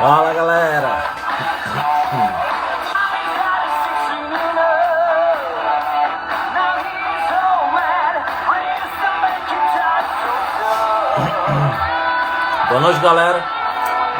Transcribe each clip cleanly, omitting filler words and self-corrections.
Fala, galera! Boa noite, galera.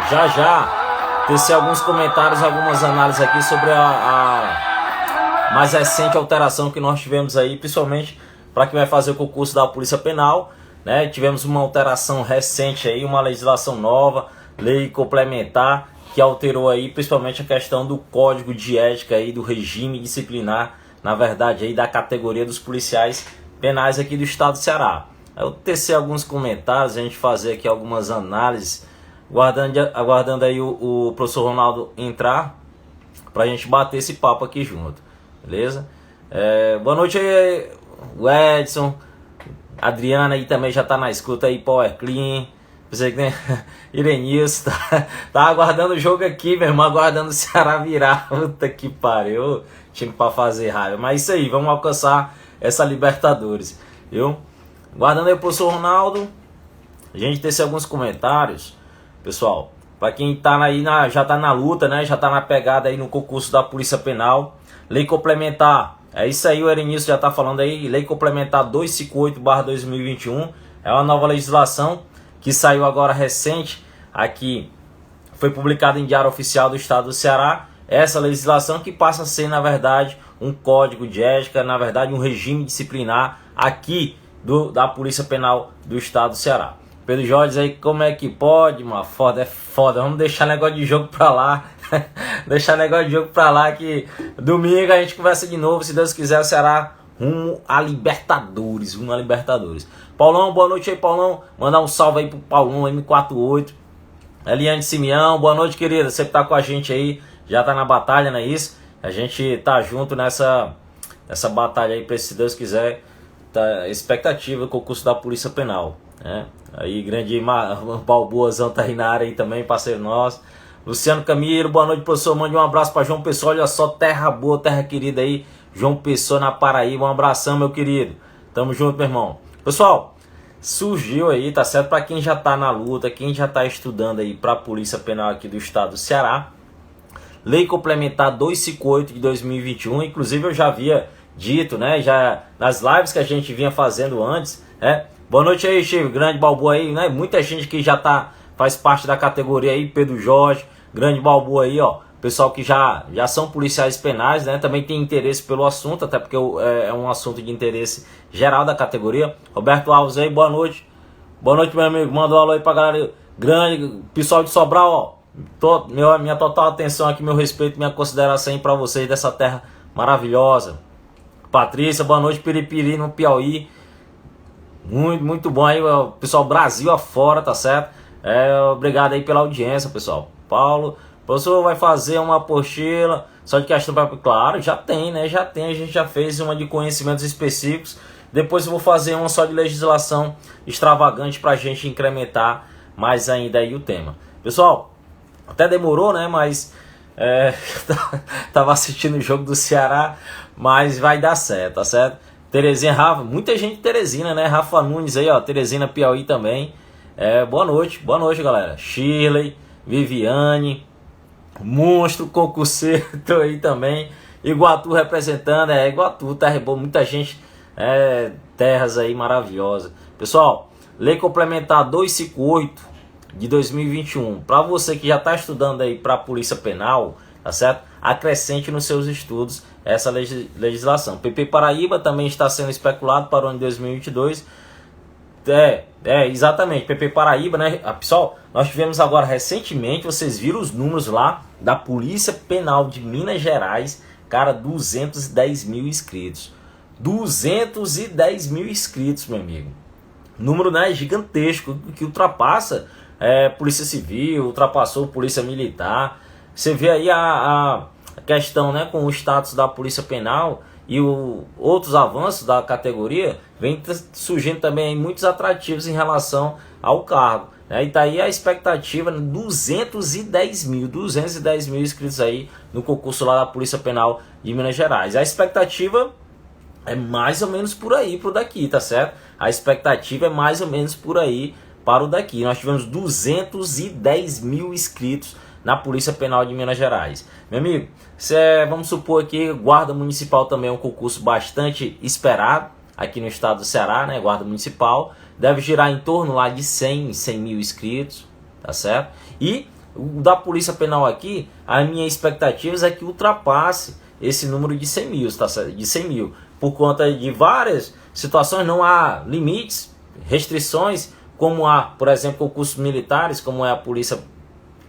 Já tecer alguns comentários, algumas análises aqui sobre a mais recente alteração que nós tivemos aí, principalmente para quem vai fazer o concurso da Polícia Penal, né? Tivemos uma alteração recente aí, uma legislação nova, lei complementar, que alterou aí principalmente a questão do código de ética aí, do regime disciplinar, na verdade aí da categoria dos policiais penais aqui do estado do Ceará. Eu tecer alguns comentários, a gente fazer aqui algumas análises, aguardando aí o professor Ronaldo entrar pra gente bater esse papo aqui junto, beleza? Boa noite aí, o Edson, Adriana aí também já tá na escuta aí, Power Clean, você que tem Irenilson, tá aguardando o jogo aqui, meu irmão, aguardando o Ceará virar, puta que pariu, time pra fazer raiva, mas isso aí, vamos alcançar essa Libertadores, viu? Guardando aí o professor Ronaldo, a gente tece alguns comentários, pessoal, para quem tá aí já tá na luta, né, já tá na pegada aí no concurso da Polícia Penal, lei complementar, é isso aí, o Erenício já tá falando aí, lei complementar 258/2021, é uma nova legislação que saiu agora recente, aqui foi publicada em Diário Oficial do Estado do Ceará, essa legislação que passa a ser, na verdade, um código de ética, na verdade, um regime disciplinar aqui da Polícia Penal do Estado do Ceará. Pedro Jorge aí, como é que pode, mano? Foda, é foda. Vamos deixar negócio de jogo pra lá. Deixar negócio de jogo pra lá que domingo a gente conversa de novo. Se Deus quiser, o Ceará rumo a Libertadores. Rumo a Libertadores. Paulão, boa noite aí, Paulão. Mandar um salve aí pro Paulão, M48. Eliane Simeão, boa noite, querida. Você que tá com a gente aí, já tá na batalha, não é isso? A gente tá junto nessa batalha aí, pra se Deus quiser. Tá, expectativa do concurso da Polícia Penal, né? Aí, grande Balboazão tá aí na área aí também, parceiro nosso. Luciano Camilo, boa noite, professor. Mande um abraço para João Pessoa, olha só, terra boa, terra querida aí. João Pessoa na Paraíba, um abração, meu querido. Tamo junto, meu irmão. Pessoal, surgiu aí, tá certo? Para quem já tá na luta, quem já tá estudando aí pra Polícia Penal aqui do estado do Ceará, Lei Complementar 258/2021, inclusive eu já havia dito, né, já nas lives que a gente vinha fazendo antes, né? Boa noite aí, Chico, grande Balboa aí, né? Muita gente que já faz parte da categoria aí, Pedro Jorge, grande Balboa aí, ó. Pessoal que já são policiais penais, né? Também tem interesse pelo assunto, até porque é um assunto de interesse geral da categoria. Roberto Alves aí, boa noite. Boa noite, meu amigo. Manda um alô aí pra galera grande, pessoal de Sobral, ó. Minha total atenção aqui, meu respeito, minha consideração aí pra vocês dessa terra maravilhosa. Patrícia, boa noite, Piripiri no Piauí. Muito bom aí, pessoal, Brasil afora, tá certo? Obrigado aí pela audiência, pessoal. Paulo, o professor vai fazer uma apostila só de questão para... Claro, já tem, né? Já tem, a gente já fez uma de conhecimentos específicos. Depois eu vou fazer uma só de legislação extravagante pra gente incrementar mais ainda aí o tema. Pessoal, até demorou, né? Mas... tava assistindo o jogo do Ceará, mas vai dar certo, tá certo? Terezinha, Rafa, muita gente de Teresina, né? Rafa Nunes aí, ó, Teresina, Piauí também. Boa noite, galera. Shirley, Viviane, Monstro, concurseiro aí também. Iguatu representando, Iguatu, terra boa, muita gente, terras aí maravilhosas. Pessoal, Lei Complementar 258/2021. Para você que já está estudando aí para a Polícia Penal, tá certo? Acrescente nos seus estudos essa legislação. PP Paraíba também está sendo especulado para o ano de 2022. Exatamente, PP Paraíba, né? Pessoal, nós tivemos agora recentemente, vocês viram os números lá da Polícia Penal de Minas Gerais, cara, 210 mil inscritos. 210 mil inscritos, meu amigo. Número, né, gigantesco, que ultrapassa Polícia Civil, ultrapassou Polícia Militar. Você vê aí a questão, né, com o status da Polícia Penal e outros avanços da categoria, vem surgindo também muitos atrativos em relação ao cargo, né? E tá aí a expectativa, 210 mil inscritos aí no concurso lá da Polícia Penal de Minas Gerais. A expectativa é mais ou menos por aí, pro daqui, tá certo? A expectativa é mais ou menos por aí para o daqui. Nós tivemos 210 mil inscritos na Polícia Penal de Minas Gerais. Meu amigo, vamos supor que Guarda Municipal também é um concurso bastante esperado aqui no estado do Ceará, né? Guarda Municipal deve girar em torno lá de 100 mil inscritos, tá certo? E o da Polícia Penal aqui, a minha expectativa é que ultrapasse esse número de 100 mil, tá certo? De 100 mil, por conta de várias situações, não há limites, restrições, como há, por exemplo, concursos militares, como é a Polícia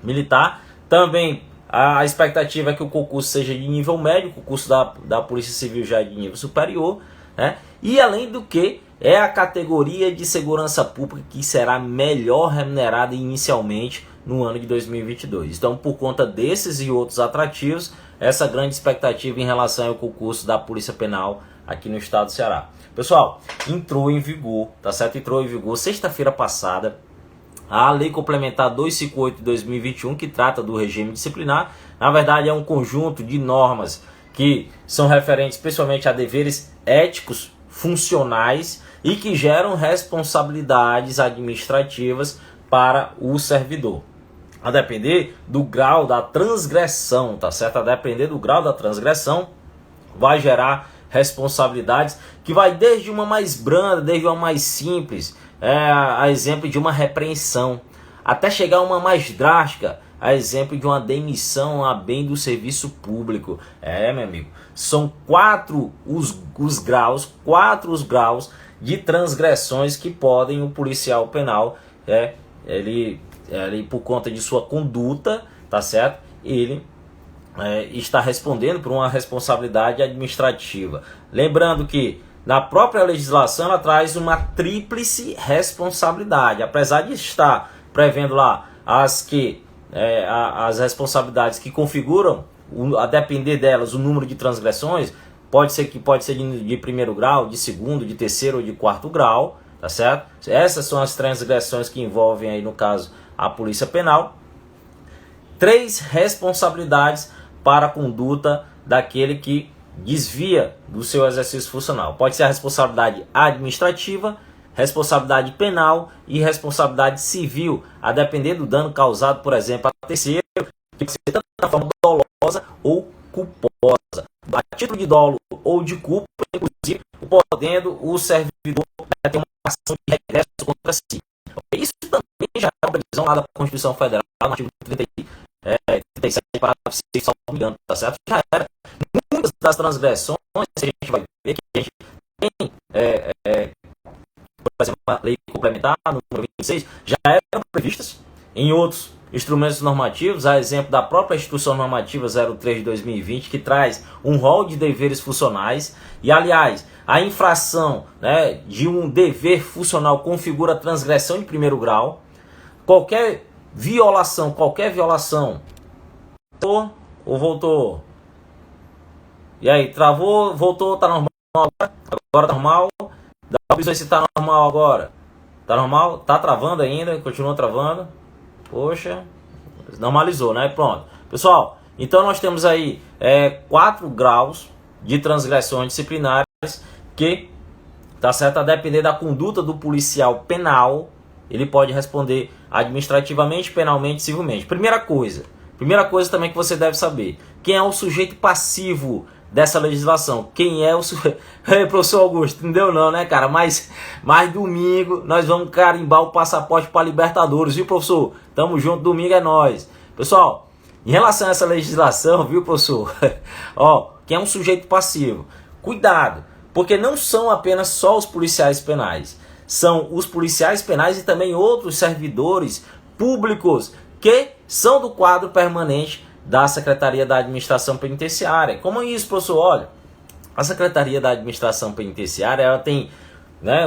Militar. Também a expectativa é que o concurso seja de nível médio, o concurso da Polícia Civil já é de nível superior, né? E além do que, é a categoria de segurança pública que será melhor remunerada inicialmente no ano de 2022. Então, por conta desses e outros atrativos, essa grande expectativa em relação ao concurso da Polícia Penal aqui no estado do Ceará. Pessoal, entrou em vigor, tá certo? Entrou em vigor sexta-feira passada a Lei Complementar 258 de 2021, que trata do regime disciplinar. Na verdade, é um conjunto de normas que são referentes principalmente a deveres éticos, funcionais e que geram responsabilidades administrativas para o servidor. A depender do grau da transgressão, tá certo? A depender do grau da transgressão, vai gerar responsabilidades que vai desde uma mais branda, desde uma mais simples, a exemplo de uma repreensão, até chegar a uma mais drástica, a exemplo de uma demissão a bem do serviço público. Meu amigo, são quatro os graus de transgressões que podem o policial penal, ele por conta de sua conduta, tá certo? Ele está respondendo por uma responsabilidade administrativa. Lembrando que na própria legislação ela traz uma tríplice responsabilidade, apesar de estar prevendo lá as responsabilidades que configuram, a depender delas, o número de transgressões, pode ser de primeiro grau, de segundo, de terceiro ou de quarto grau, tá certo? Essas são as transgressões que envolvem aí, no caso, a Polícia Penal. 3 responsabilidades para a conduta daquele que desvia do seu exercício funcional. Pode ser a responsabilidade administrativa, responsabilidade penal e responsabilidade civil, a depender do dano causado, por exemplo, a terceiro, que pode ser tanto na forma dolosa ou culposa. A título de dolo ou de culpa, inclusive, podendo o servidor ter uma ação de regresso contra si. Isso também já é uma previsão lá da Constituição Federal, no artigo 37, parágrafo 6, só não me engano, tá certo? Já era. Muitas das transgressões, a gente vai ver que a gente tem, por exemplo, a lei complementar, número 26, já eram previstas em outros instrumentos normativos, a exemplo da própria Instituição Normativa 03 de 2020, que traz um rol de deveres funcionais. E, aliás, a infração, né, de um dever funcional configura transgressão de primeiro grau. Qualquer violação, ou voltou? E aí, travou, voltou, tá normal agora tá normal. Dá pra ver se tá normal agora. Tá normal? Tá travando ainda, continua travando. Poxa, normalizou, né? Pronto. Pessoal, então nós temos aí 4 graus de transgressões disciplinares que, tá certo, a depender da conduta do policial penal, ele pode responder administrativamente, penalmente, civilmente. Primeira coisa também que você deve saber: quem é o sujeito passivo dessa legislação? Quem é o sujeito? Professor Augusto, entendeu não, né, cara? Mas domingo nós vamos carimbar o passaporte para Libertadores, viu, professor? Tamo junto, domingo é nós. Pessoal, em relação a essa legislação, viu, professor? Quem é um sujeito passivo? Cuidado, porque não são apenas só os policiais penais. São os policiais penais e também outros servidores públicos que são do quadro permanente da Secretaria da Administração Penitenciária. Como é isso, professor? Olha, a Secretaria da Administração Penitenciária, ela tem, né,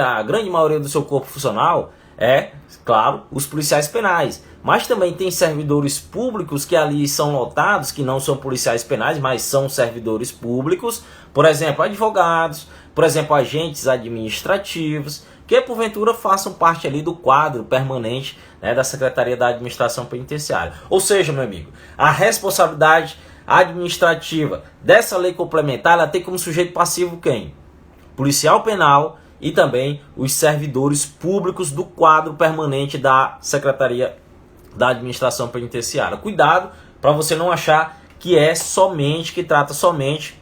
a grande maioria do seu corpo funcional claro, os policiais penais. Mas também tem servidores públicos que ali são lotados, que não são policiais penais, mas são servidores públicos. Por exemplo, advogados, por exemplo, agentes administrativos, que porventura façam parte ali do quadro permanente, né, da Secretaria da Administração Penitenciária. Ou seja, meu amigo, a responsabilidade administrativa dessa lei complementar, ela tem como sujeito passivo quem? Policial penal e também os servidores públicos do quadro permanente da Secretaria da administração penitenciária. Cuidado para você não achar que é somente, que trata somente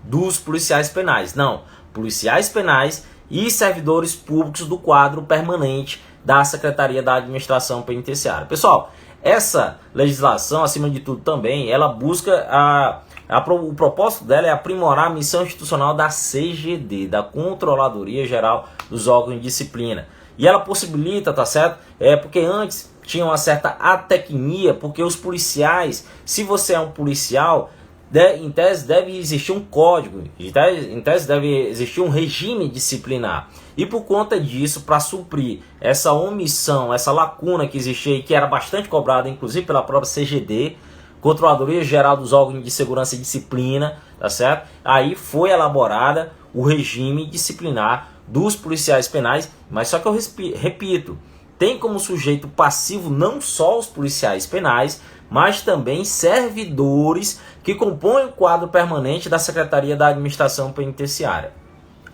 dos policiais penais. Não, policiais penais e servidores públicos do quadro permanente da Secretaria da Administração Penitenciária. Pessoal, essa legislação, acima de tudo também, ela busca o propósito dela é aprimorar a missão institucional da CGD, da Controladoria Geral dos Órgãos de Disciplina. E ela possibilita, tá certo? Porque antes tinha uma certa atecnia, porque os policiais, se você é um policial, em tese deve existir um código, em tese deve existir um regime disciplinar. E por conta disso, para suprir essa omissão, essa lacuna que existia e que era bastante cobrada, inclusive pela própria CGD, Controladoria Geral dos Órgãos de Segurança e Disciplina, tá certo? Aí foi elaborada o regime disciplinar dos policiais penais, mas só que eu repito, tem como sujeito passivo não só os policiais penais, mas também servidores que compõem o quadro permanente da Secretaria da Administração Penitenciária.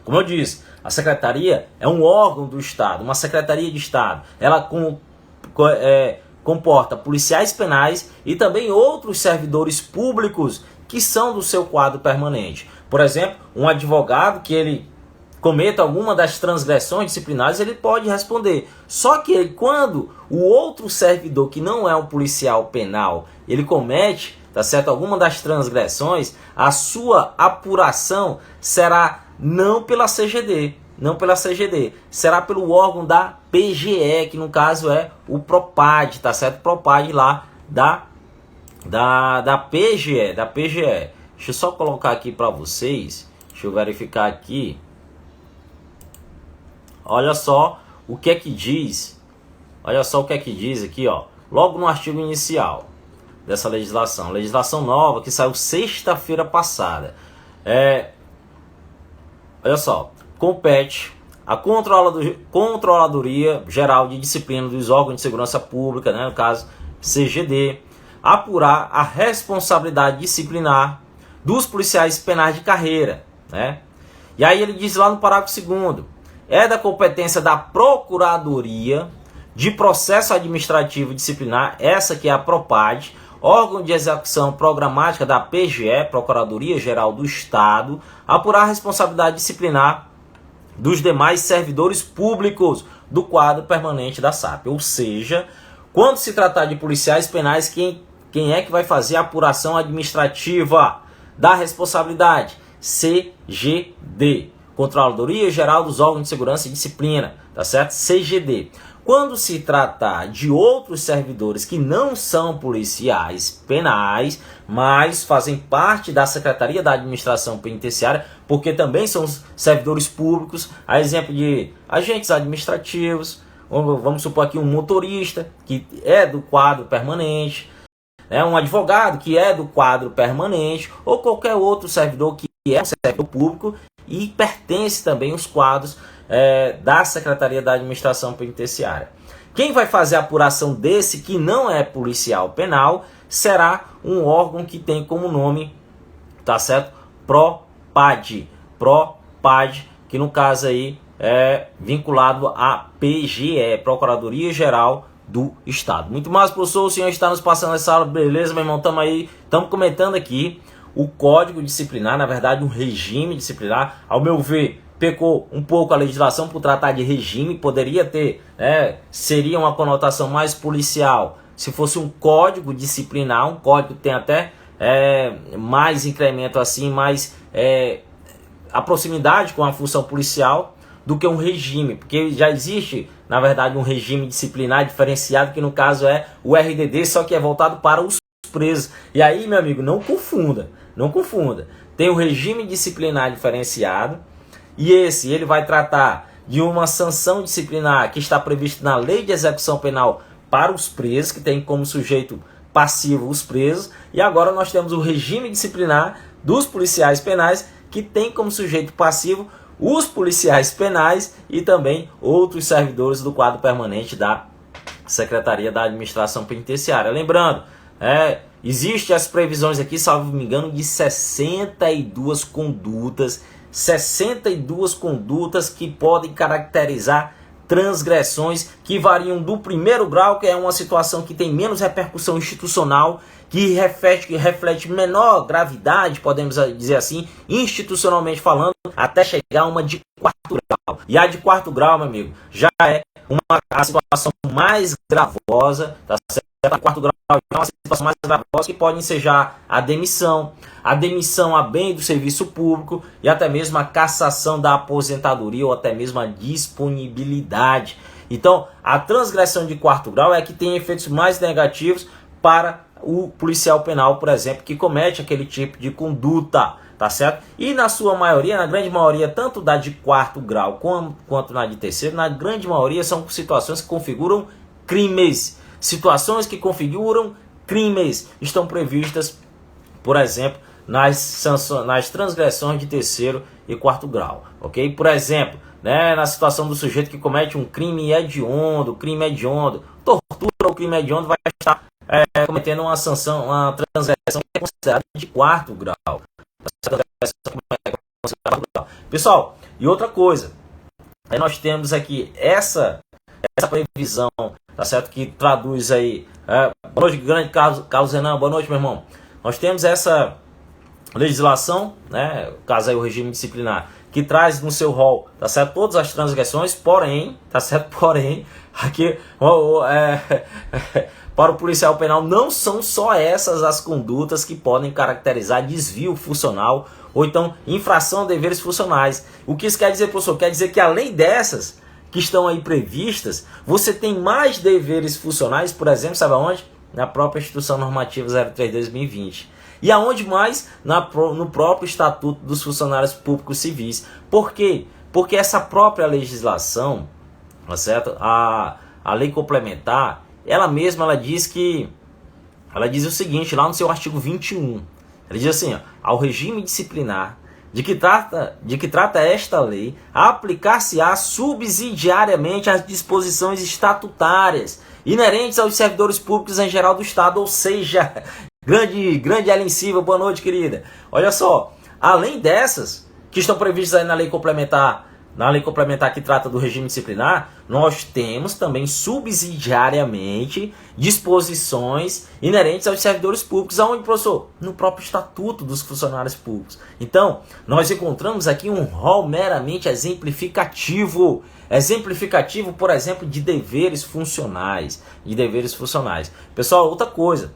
Como eu disse, a Secretaria é um órgão do Estado, uma Secretaria de Estado. Ela comporta policiais penais e também outros servidores públicos que são do seu quadro permanente. Por exemplo, um advogado que ele cometa alguma das transgressões disciplinares, ele pode responder. Só que quando o outro servidor, que não é um policial penal, ele comete, tá certo, alguma das transgressões, a sua apuração será não pela CGD, será pelo órgão da PGE, que no caso é o PROPAD, tá certo? PROPAD lá da PGE, Deixa eu só colocar aqui para vocês, deixa eu verificar aqui. Olha só o que é que diz. Olha só o que é que diz aqui, ó. Logo no artigo inicial dessa legislação. Legislação nova que saiu sexta-feira passada. Olha só. Compete a Controladoria Geral de Disciplina dos Órgãos de Segurança Pública, né, no caso CGD, apurar a responsabilidade disciplinar dos policiais penais de carreira, né? E aí ele diz lá no parágrafo 2º, é da competência da Procuradoria de Processo Administrativo Disciplinar, essa que é a PROPAD, órgão de execução programática da PGE, Procuradoria Geral do Estado, apurar a responsabilidade disciplinar dos demais servidores públicos do quadro permanente da SAP. Ou seja, quando se tratar de policiais penais, quem é que vai fazer a apuração administrativa da responsabilidade? CGD, Controladoria Geral dos Órgãos de Segurança e Disciplina, tá certo? CGD. Quando se tratar de outros servidores que não são policiais penais, mas fazem parte da Secretaria da Administração Penitenciária, porque também são servidores públicos, a exemplo de agentes administrativos, vamos supor aqui um motorista que é do quadro permanente, um advogado que é do quadro permanente, ou qualquer outro servidor que é um servidor público e pertence também aos quadros da Secretaria da Administração Penitenciária. Quem vai fazer a apuração desse que não é policial penal será um órgão que tem como nome, tá certo? PROPAD, que no caso aí é vinculado à PGE, Procuradoria Geral do Estado. Muito mais, professor, o senhor está nos passando essa aula, beleza, meu irmão? Estamos comentando aqui o código disciplinar, na verdade um regime disciplinar. Ao meu ver, pecou um pouco a legislação por tratar de regime, poderia ter, seria uma conotação mais policial se fosse um código disciplinar, um código que tem até mais incremento assim, mais a proximidade com a função policial do que um regime, porque já existe, na verdade, um regime disciplinar diferenciado, que no caso é o RDD, só que é voltado para os presos. E aí, meu amigo, não confunda. Tem o regime disciplinar diferenciado, e ele vai tratar de uma sanção disciplinar que está prevista na Lei de Execução Penal para os presos, que tem como sujeito passivo os presos, e agora nós temos o regime disciplinar dos policiais penais, que tem como sujeito passivo os policiais penais e também outros servidores do quadro permanente da Secretaria da Administração Penitenciária. Lembrando, existem as previsões aqui, salvo me engano, de 62 condutas que podem caracterizar transgressões que variam do primeiro grau, que é uma situação que tem menos repercussão institucional, que reflete menor gravidade, podemos dizer assim, institucionalmente falando, até chegar a uma de quarto grau. E a de quarto grau, meu amigo, já é a situação mais gravosa, tá certo? A quarto grau é uma situação mais gravosa que pode ensejar a demissão a bem do serviço público e até mesmo a cassação da aposentadoria ou até mesmo a disponibilidade. Então, a transgressão de quarto grau é que tem efeitos mais negativos para o policial penal, por exemplo, que comete aquele tipo de conduta, tá certo? E na sua maioria, na grande maioria, tanto da de quarto grau quanto na de terceiro, na grande maioria são situações que configuram crimes. Situações que configuram crimes estão previstas, por exemplo, nas transgressões de terceiro e quarto grau, ok? Por exemplo, né, na situação do sujeito que comete um crime hediondo, tortura ou crime hediondo, vai estar cometendo uma transgressão que é considerada de quarto grau. Pessoal, e outra coisa, nós temos aqui essa previsão, tá certo? Que traduz aí. Boa noite, grande Carlos Renan, boa noite, meu irmão. Nós temos essa legislação, né? Caso aí o regime disciplinar, que traz no seu rol, tá certo? Todas as transgressões, porém, tá certo? Porém, aqui para o policial penal não são só essas as condutas que podem caracterizar desvio funcional ou então infração a deveres funcionais. O que isso quer dizer, professor? Quer dizer que além dessas que estão aí previstas, você tem mais deveres funcionais, por exemplo, sabe aonde? Na própria Instituição Normativa 03/2020. E aonde mais? No próprio Estatuto dos Funcionários Públicos Civis. Por quê? Porque essa própria legislação, tá certo? A lei complementar, ela diz o seguinte, lá no seu artigo 21. Ela diz assim, ó, ao regime disciplinar de que trata esta lei, aplicar-se-á subsidiariamente as disposições estatutárias inerentes aos servidores públicos em geral do Estado, ou seja, grande Ellen Silva, boa noite, querida. Olha só, além dessas que estão previstas aí na lei complementar que trata do regime disciplinar, nós temos também subsidiariamente disposições inerentes aos servidores públicos. Aonde, professor? No próprio Estatuto dos Funcionários Públicos. Então, nós encontramos aqui um rol meramente exemplificativo, por exemplo, de deveres funcionais. Pessoal, outra coisa,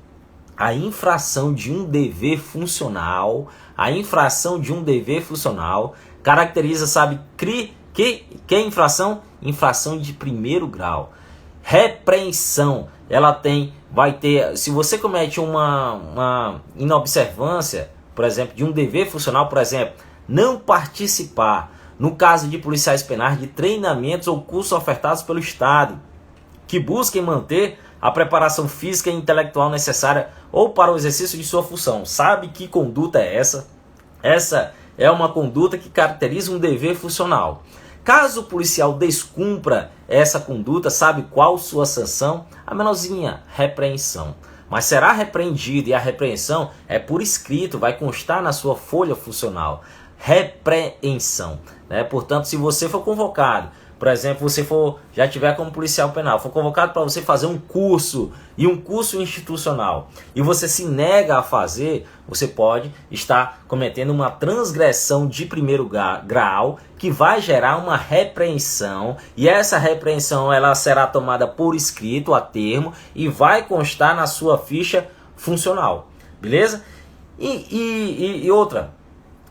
a infração de um dever funcional, caracteriza, sabe, que infração? Infração de primeiro grau. Repreensão, vai ter, se você comete uma inobservância, por exemplo, de um dever funcional, por exemplo, não participar, no caso de policiais penais, de treinamentos ou cursos ofertados pelo Estado, que busquem manter a preparação física e intelectual necessária ou para o exercício de sua função. Sabe que conduta é essa? Essa é uma conduta que caracteriza um dever funcional. Caso o policial descumpra essa conduta, sabe qual sua sanção? A menorzinha, repreensão. Mas será repreendido, e a repreensão é por escrito, vai constar na sua folha funcional. Repreensão, né? Portanto, se você for convocado, por exemplo, já tiver como policial penal, for convocado para você fazer um curso institucional, e você se nega a fazer, você pode estar cometendo uma transgressão de primeiro grau, que vai gerar uma repreensão, e essa repreensão ela será tomada por escrito, a termo, e vai constar na sua ficha funcional, beleza? E outra,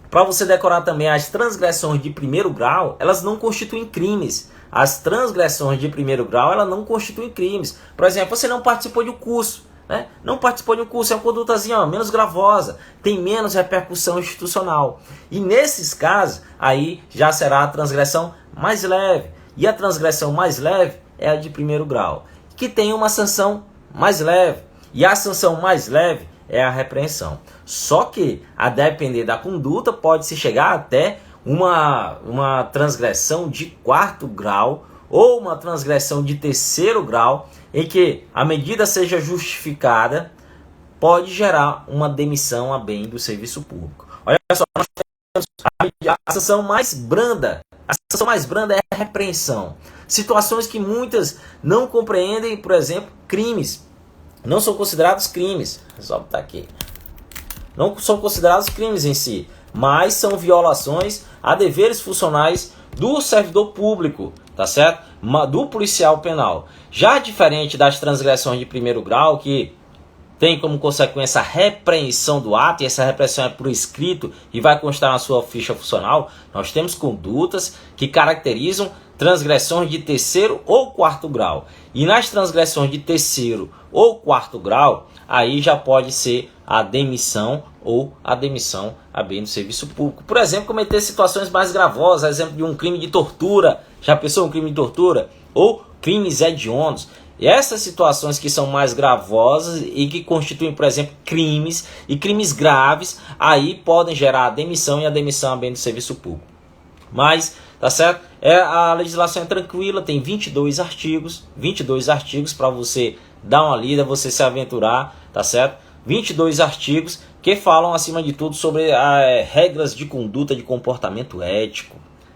para você decorar também, as transgressões de primeiro grau, elas não constituem crimes. As transgressões de primeiro grau, elas não constituem crimes. Por exemplo, você não participou de um curso, né? Não participou de um curso, é uma condutazinha menos gravosa, tem menos repercussão institucional. E nesses casos, aí já será a transgressão mais leve. E a transgressão mais leve é a de primeiro grau, que tem uma sanção mais leve. E a sanção mais leve é a repreensão. Só que, a depender da conduta, pode-se chegar até uma transgressão de quarto grau ou uma transgressão de terceiro grau, em que a medida seja justificada, pode gerar uma demissão a bem do serviço público. Olha só, nós temos a sanção mais branda. A sanção mais branda é a repreensão. Situações que muitas não compreendem, por exemplo, crimes. Não são considerados crimes. Só botar aqui. Não são considerados crimes em si, mas são violações a deveres funcionais do servidor público, tá certo? Do policial penal. Já diferente das transgressões de primeiro grau, que tem como consequência a repreensão do ato, e essa repreensão é por escrito e vai constar na sua ficha funcional, nós temos condutas que caracterizam transgressões de terceiro ou quarto grau. E nas transgressões de terceiro ou quarto grau, aí já pode ser a demissão ou a demissão a bem do serviço público. Por exemplo, cometer situações mais gravosas, exemplo de um crime de tortura. Já pensou um crime de tortura? Ou crimes hediondos. E essas situações que são mais gravosas e que constituem, por exemplo, crimes e crimes graves, aí podem gerar a demissão e a demissão a bem do serviço público. Mas, tá certo? A legislação é tranquila, tem 22 artigos para você dar uma lida, você se aventurar, tá certo? 22 artigos que falam, acima de tudo, sobre regras de conduta, de comportamento ético,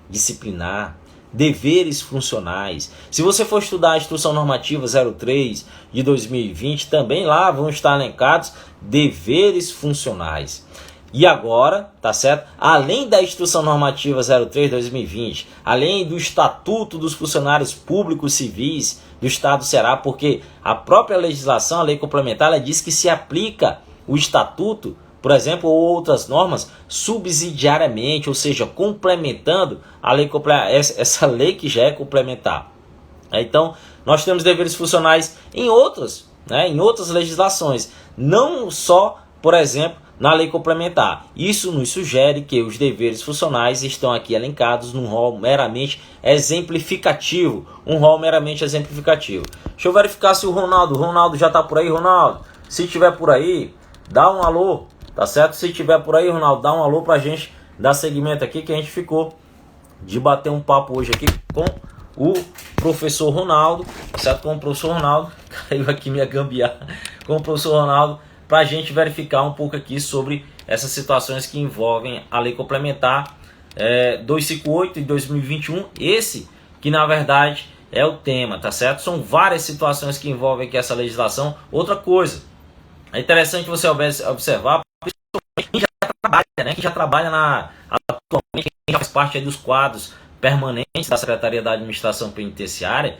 disciplinar, deveres funcionais. Se você for estudar a Instrução Normativa 03 de 2020, também lá vão estar elencados deveres funcionais. E agora, tá certo? Além da Instrução Normativa 03 de 2020, além do Estatuto dos Funcionários Públicos Civis do Estado do Ceará, porque a própria legislação, a lei complementar, ela diz que se aplica o Estatuto, por exemplo, ou outras normas subsidiariamente, ou seja, complementando a lei, essa lei que já é complementar. Então, nós temos deveres funcionais em outras legislações, não só, por exemplo, na lei complementar. Isso nos sugere que os deveres funcionais estão aqui elencados num rol meramente exemplificativo. Deixa eu verificar se o Ronaldo já está por aí. Ronaldo, se estiver por aí, dá um alô, tá certo? Se estiver por aí, Ronaldo, dá um alô pra gente dar seguimento aqui, que a gente ficou de bater um papo hoje aqui com o professor Ronaldo, tá certo? Com o professor Ronaldo, caiu aqui minha gambiarra, com o professor Ronaldo, para a gente verificar um pouco aqui sobre essas situações que envolvem a lei complementar 258 de 2021, esse que na verdade é o tema, tá certo? São várias situações que envolvem aqui essa legislação. Outra coisa, é interessante você observar, quem já trabalha, né? Quem já trabalha atualmente, quem já faz parte aí dos quadros permanentes da Secretaria da Administração Penitenciária,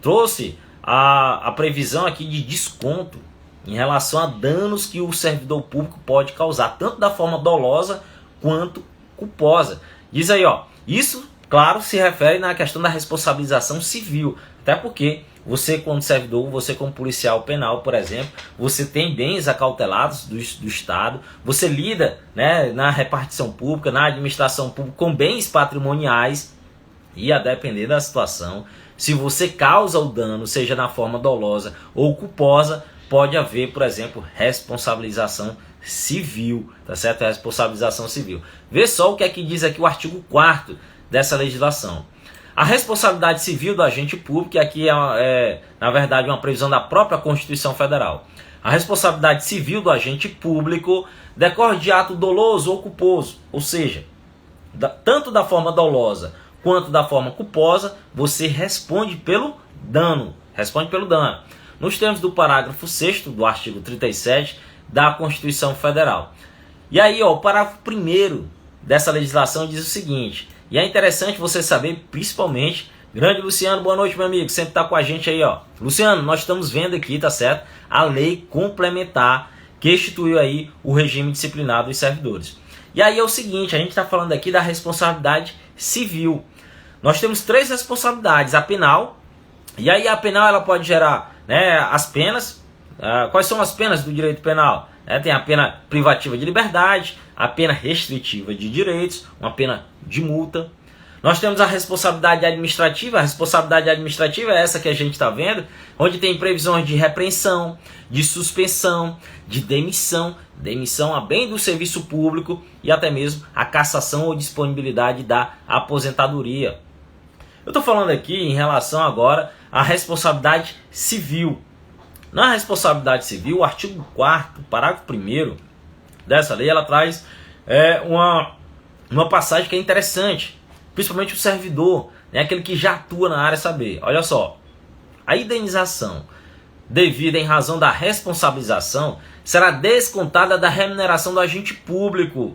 trouxe a previsão aqui de desconto em relação a danos que o servidor público pode causar, tanto da forma dolosa quanto culposa. Diz aí, ó, isso, claro, se refere na questão da responsabilização civil, até porque você, como servidor, você como policial penal, por exemplo, você tem bens acautelados do Estado, você lida, né, na repartição pública, na administração pública, com bens patrimoniais, e a depender da situação, se você causa o dano, seja na forma dolosa ou culposa, pode haver, por exemplo, responsabilização civil, tá certo? Responsabilização civil. Vê só o que é que diz aqui o artigo 4º dessa legislação. A responsabilidade civil do agente público, e aqui na verdade, uma previsão da própria Constituição Federal. A responsabilidade civil do agente público decorre de ato doloso ou culposo, ou seja, tanto da forma dolosa quanto da forma culposa, você responde pelo dano. Nos termos do parágrafo 6º do artigo 37 da Constituição Federal. E aí, ó, o parágrafo 1º dessa legislação diz o seguinte, e é interessante você saber, principalmente, grande Luciano, boa noite, meu amigo, sempre tá com a gente aí, ó. Luciano, nós estamos vendo aqui, tá certo? A lei complementar que instituiu aí o regime disciplinar dos servidores. E aí é o seguinte, a gente está falando aqui da responsabilidade civil. Nós temos 3 responsabilidades, a penal, e aí a penal ela pode gerar, né, as penas. Quais são as penas do direito penal? Tem a pena privativa de liberdade, a pena restritiva de direitos, uma pena de multa. Nós temos a responsabilidade administrativa. A responsabilidade administrativa é essa que a gente está vendo, onde tem previsões de repreensão, de suspensão, de demissão a bem do serviço público e até mesmo a cassação ou disponibilidade da aposentadoria. Eu estou falando aqui em relação agora à responsabilidade civil. Na responsabilidade civil, o artigo 4º, parágrafo 1º dessa lei, ela traz uma passagem que é interessante, principalmente o servidor, né, aquele que já atua na área saber. Olha só, a indenização devida em razão da responsabilização será descontada da remuneração do agente público,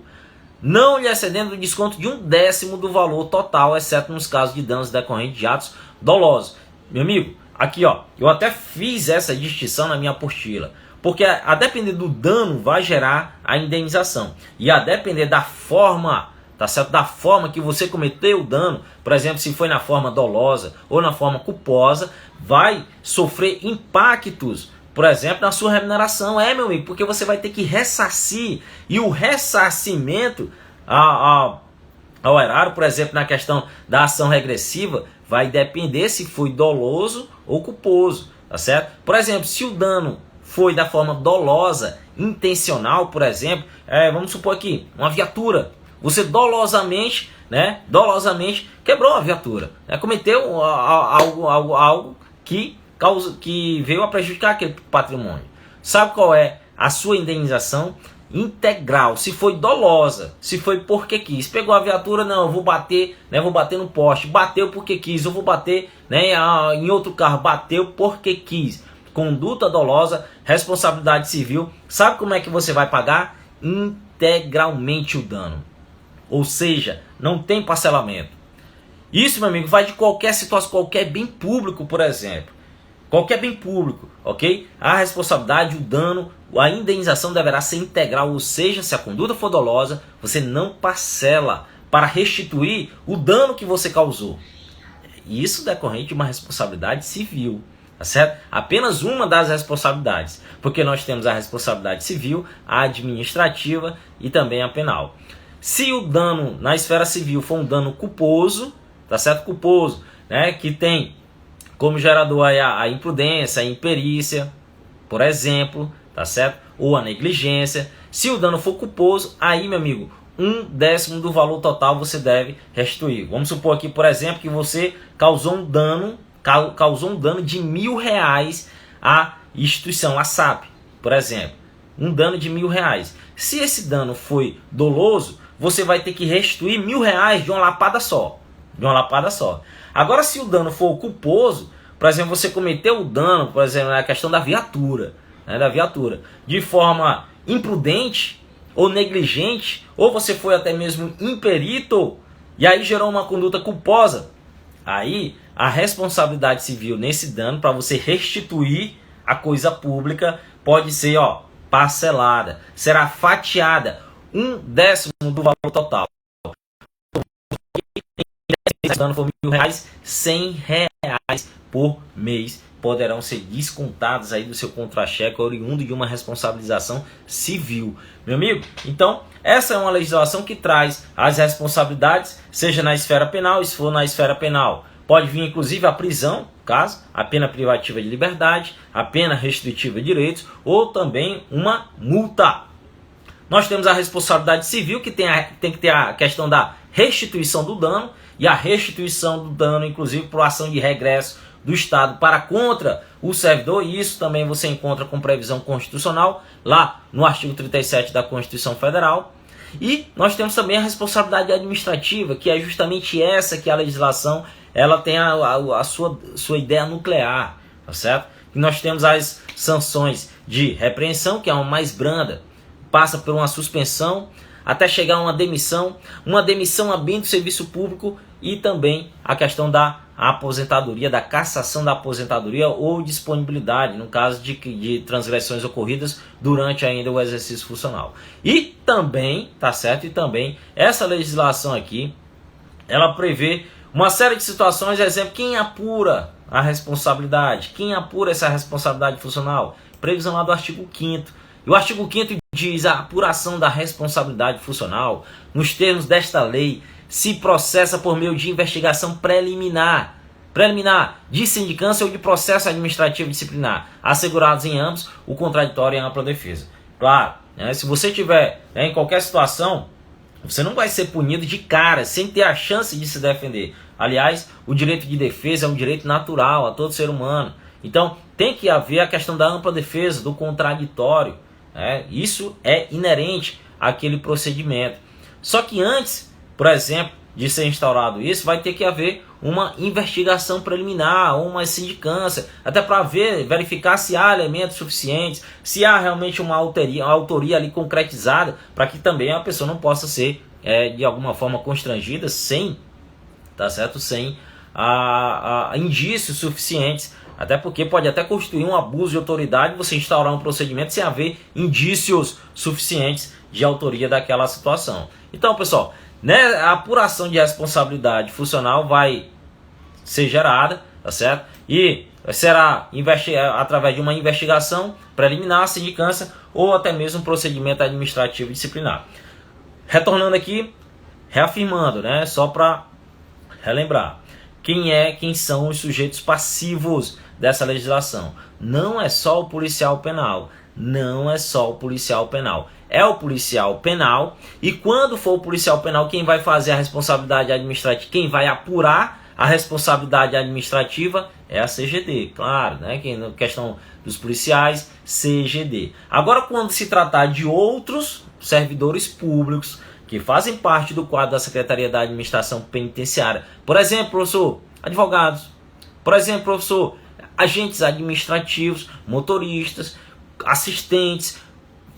não lhe excedendo o desconto de 1/10 do valor total, exceto nos casos de danos decorrentes de atos dolosos. Meu amigo, aqui ó, eu até fiz essa distinção na minha apostila, porque a depender do dano vai gerar a indenização, e a depender da forma, tá certo? Da forma que você cometeu o dano, por exemplo, se foi na forma dolosa ou na forma culposa, vai sofrer impactos, por exemplo, na sua remuneração. Meu amigo, porque você vai ter que ressarcir, e o ressarcimento ao erário, por exemplo, na questão da ação regressiva, vai depender se foi doloso ou culposo, tá certo? Por exemplo, se o dano foi da forma dolosa, intencional, por exemplo, vamos supor aqui, uma viatura, você dolosamente quebrou a viatura, né? Cometeu algo que veio a prejudicar aquele patrimônio. Sabe qual é a sua indenização? Integral, se foi dolosa, se foi porque quis. Pegou a viatura, não, eu vou bater, né, vou bater no poste, bateu porque quis, eu vou bater, né, em outro carro, bateu porque quis. Conduta dolosa, responsabilidade civil. Sabe como é que você vai pagar? Integralmente o dano. Ou seja, não tem parcelamento. Isso, meu amigo, vai de qualquer situação, qualquer bem público, por exemplo. Qualquer bem público, ok? A responsabilidade, o dano, a indenização deverá ser integral, ou seja, se a conduta for dolosa, você não parcela para restituir o dano que você causou. Isso decorrente de uma responsabilidade civil, tá certo? Apenas uma das responsabilidades, porque nós temos a responsabilidade civil, a administrativa e também a penal. Se o dano na esfera civil for um dano culposo, tá certo? Culposo, né? Que tem como gerador a imprudência, a imperícia, por exemplo, tá certo? Ou a negligência. Se o dano for culposo, aí, meu amigo, 1/10 do valor total você deve restituir. Vamos supor aqui, por exemplo, que você causou um dano de R$1.000 à instituição, à SAP, por exemplo. Um dano de R$1.000. Se esse dano foi doloso, você vai ter que restituir R$1.000 de uma lapada só. Agora, se o dano for culposo, por exemplo, você cometeu o dano, por exemplo, na questão da viatura, né, de forma imprudente ou negligente, ou você foi até mesmo imperito, e aí gerou uma conduta culposa, aí a responsabilidade civil nesse dano, para você restituir a coisa pública, pode ser parcelada, será fatiada 1/10 do valor total. Se o dano for R$1.000, R$100 por mês poderão ser descontados aí do seu contra-cheque oriundo de uma responsabilização civil. Meu amigo, então essa é uma legislação que traz as responsabilidades, seja na esfera penal, e se for na esfera penal, pode vir inclusive a prisão, caso, a pena privativa de liberdade, a pena restritiva de direitos, ou também uma multa. Nós temos a responsabilidade civil, que tem que ter a questão da restituição do dano, e a restituição do dano, inclusive por ação de regresso do Estado para contra o servidor, e isso também você encontra com previsão constitucional, lá no artigo 37 da Constituição Federal. E nós temos também a responsabilidade administrativa, que é justamente essa que a legislação ela tem a sua ideia nuclear, tá certo? E nós temos as sanções de repreensão, que é uma mais branda, passa por uma suspensão, até chegar a uma demissão a bem do serviço público, e também a questão da aposentadoria, da cassação da aposentadoria ou disponibilidade, no caso de transgressões ocorridas durante ainda o exercício funcional. E também, tá certo? E também essa legislação aqui, ela prevê uma série de situações, exemplo, quem apura a responsabilidade, quem apura essa responsabilidade funcional, previsão lá do artigo 5º. E o artigo 5º diz: a apuração da responsabilidade funcional, nos termos desta lei, se processa por meio de investigação preliminar de sindicância ou de processo administrativo disciplinar, assegurados em ambos o contraditório e a ampla defesa. Claro, né, se você tiver em qualquer situação, você não vai ser punido de cara, sem ter a chance de se defender. Aliás, o direito de defesa é um direito natural a todo ser humano. Então, tem que haver a questão da ampla defesa, do contraditório. Isso é inerente àquele procedimento. Só que antes, por exemplo, de ser instaurado isso, vai ter que haver uma investigação preliminar, uma sindicância, até para verificar se há elementos suficientes, se há realmente uma autoria ali concretizada, para que também a pessoa não possa ser de alguma forma constrangida sem, tá certo? Sem indícios suficientes, até porque pode até constituir um abuso de autoridade você instaurar um procedimento sem haver indícios suficientes de autoria daquela situação. Então, pessoal, né, a apuração de responsabilidade funcional vai ser gerada, tá certo? E será através de uma investigação preliminar, sindicância ou até mesmo um procedimento administrativo disciplinar. Retornando aqui, reafirmando, né, só para relembrar, quem são os sujeitos passivos dessa legislação? Não é só o policial penal, não é só o policial penal. É o policial penal, e quando for o policial penal, quem vai fazer a responsabilidade administrativa, quem vai apurar a responsabilidade administrativa é a CGD, claro, né? Que na questão dos policiais, CGD. Agora, quando se tratar de outros servidores públicos que fazem parte do quadro da Secretaria da Administração Penitenciária, por exemplo, professor, advogados, por exemplo, professor, agentes administrativos, motoristas, assistentes,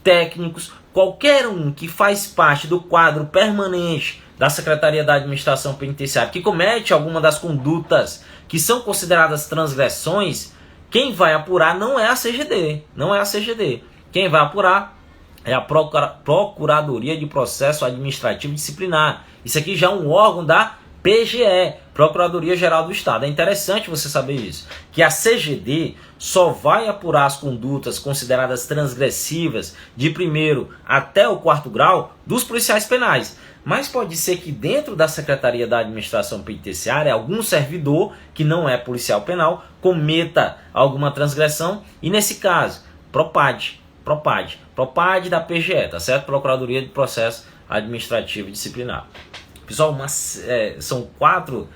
técnicos, qualquer um que faz parte do quadro permanente da Secretaria da Administração Penitenciária que comete alguma das condutas que são consideradas transgressões, quem vai apurar não é a CGD, não é a CGD. Quem vai apurar é a Procuradoria de Processo Administrativo Disciplinar. Isso aqui já é um órgão da PGE, Procuradoria Geral do Estado. É interessante você saber isso, que a CGD só vai apurar as condutas consideradas transgressivas de 1º até o 4º grau dos policiais penais. Mas pode ser que dentro da Secretaria da Administração Penitenciária algum servidor que não é policial penal cometa alguma transgressão e nesse caso, Propad da PGE, tá certo? Procuradoria de Processo Administrativo Disciplinar. Pessoal, são 4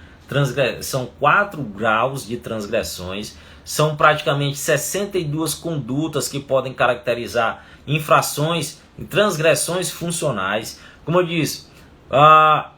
graus de transgressões, são praticamente 62 condutas que podem caracterizar infrações e transgressões funcionais. Como eu disse, a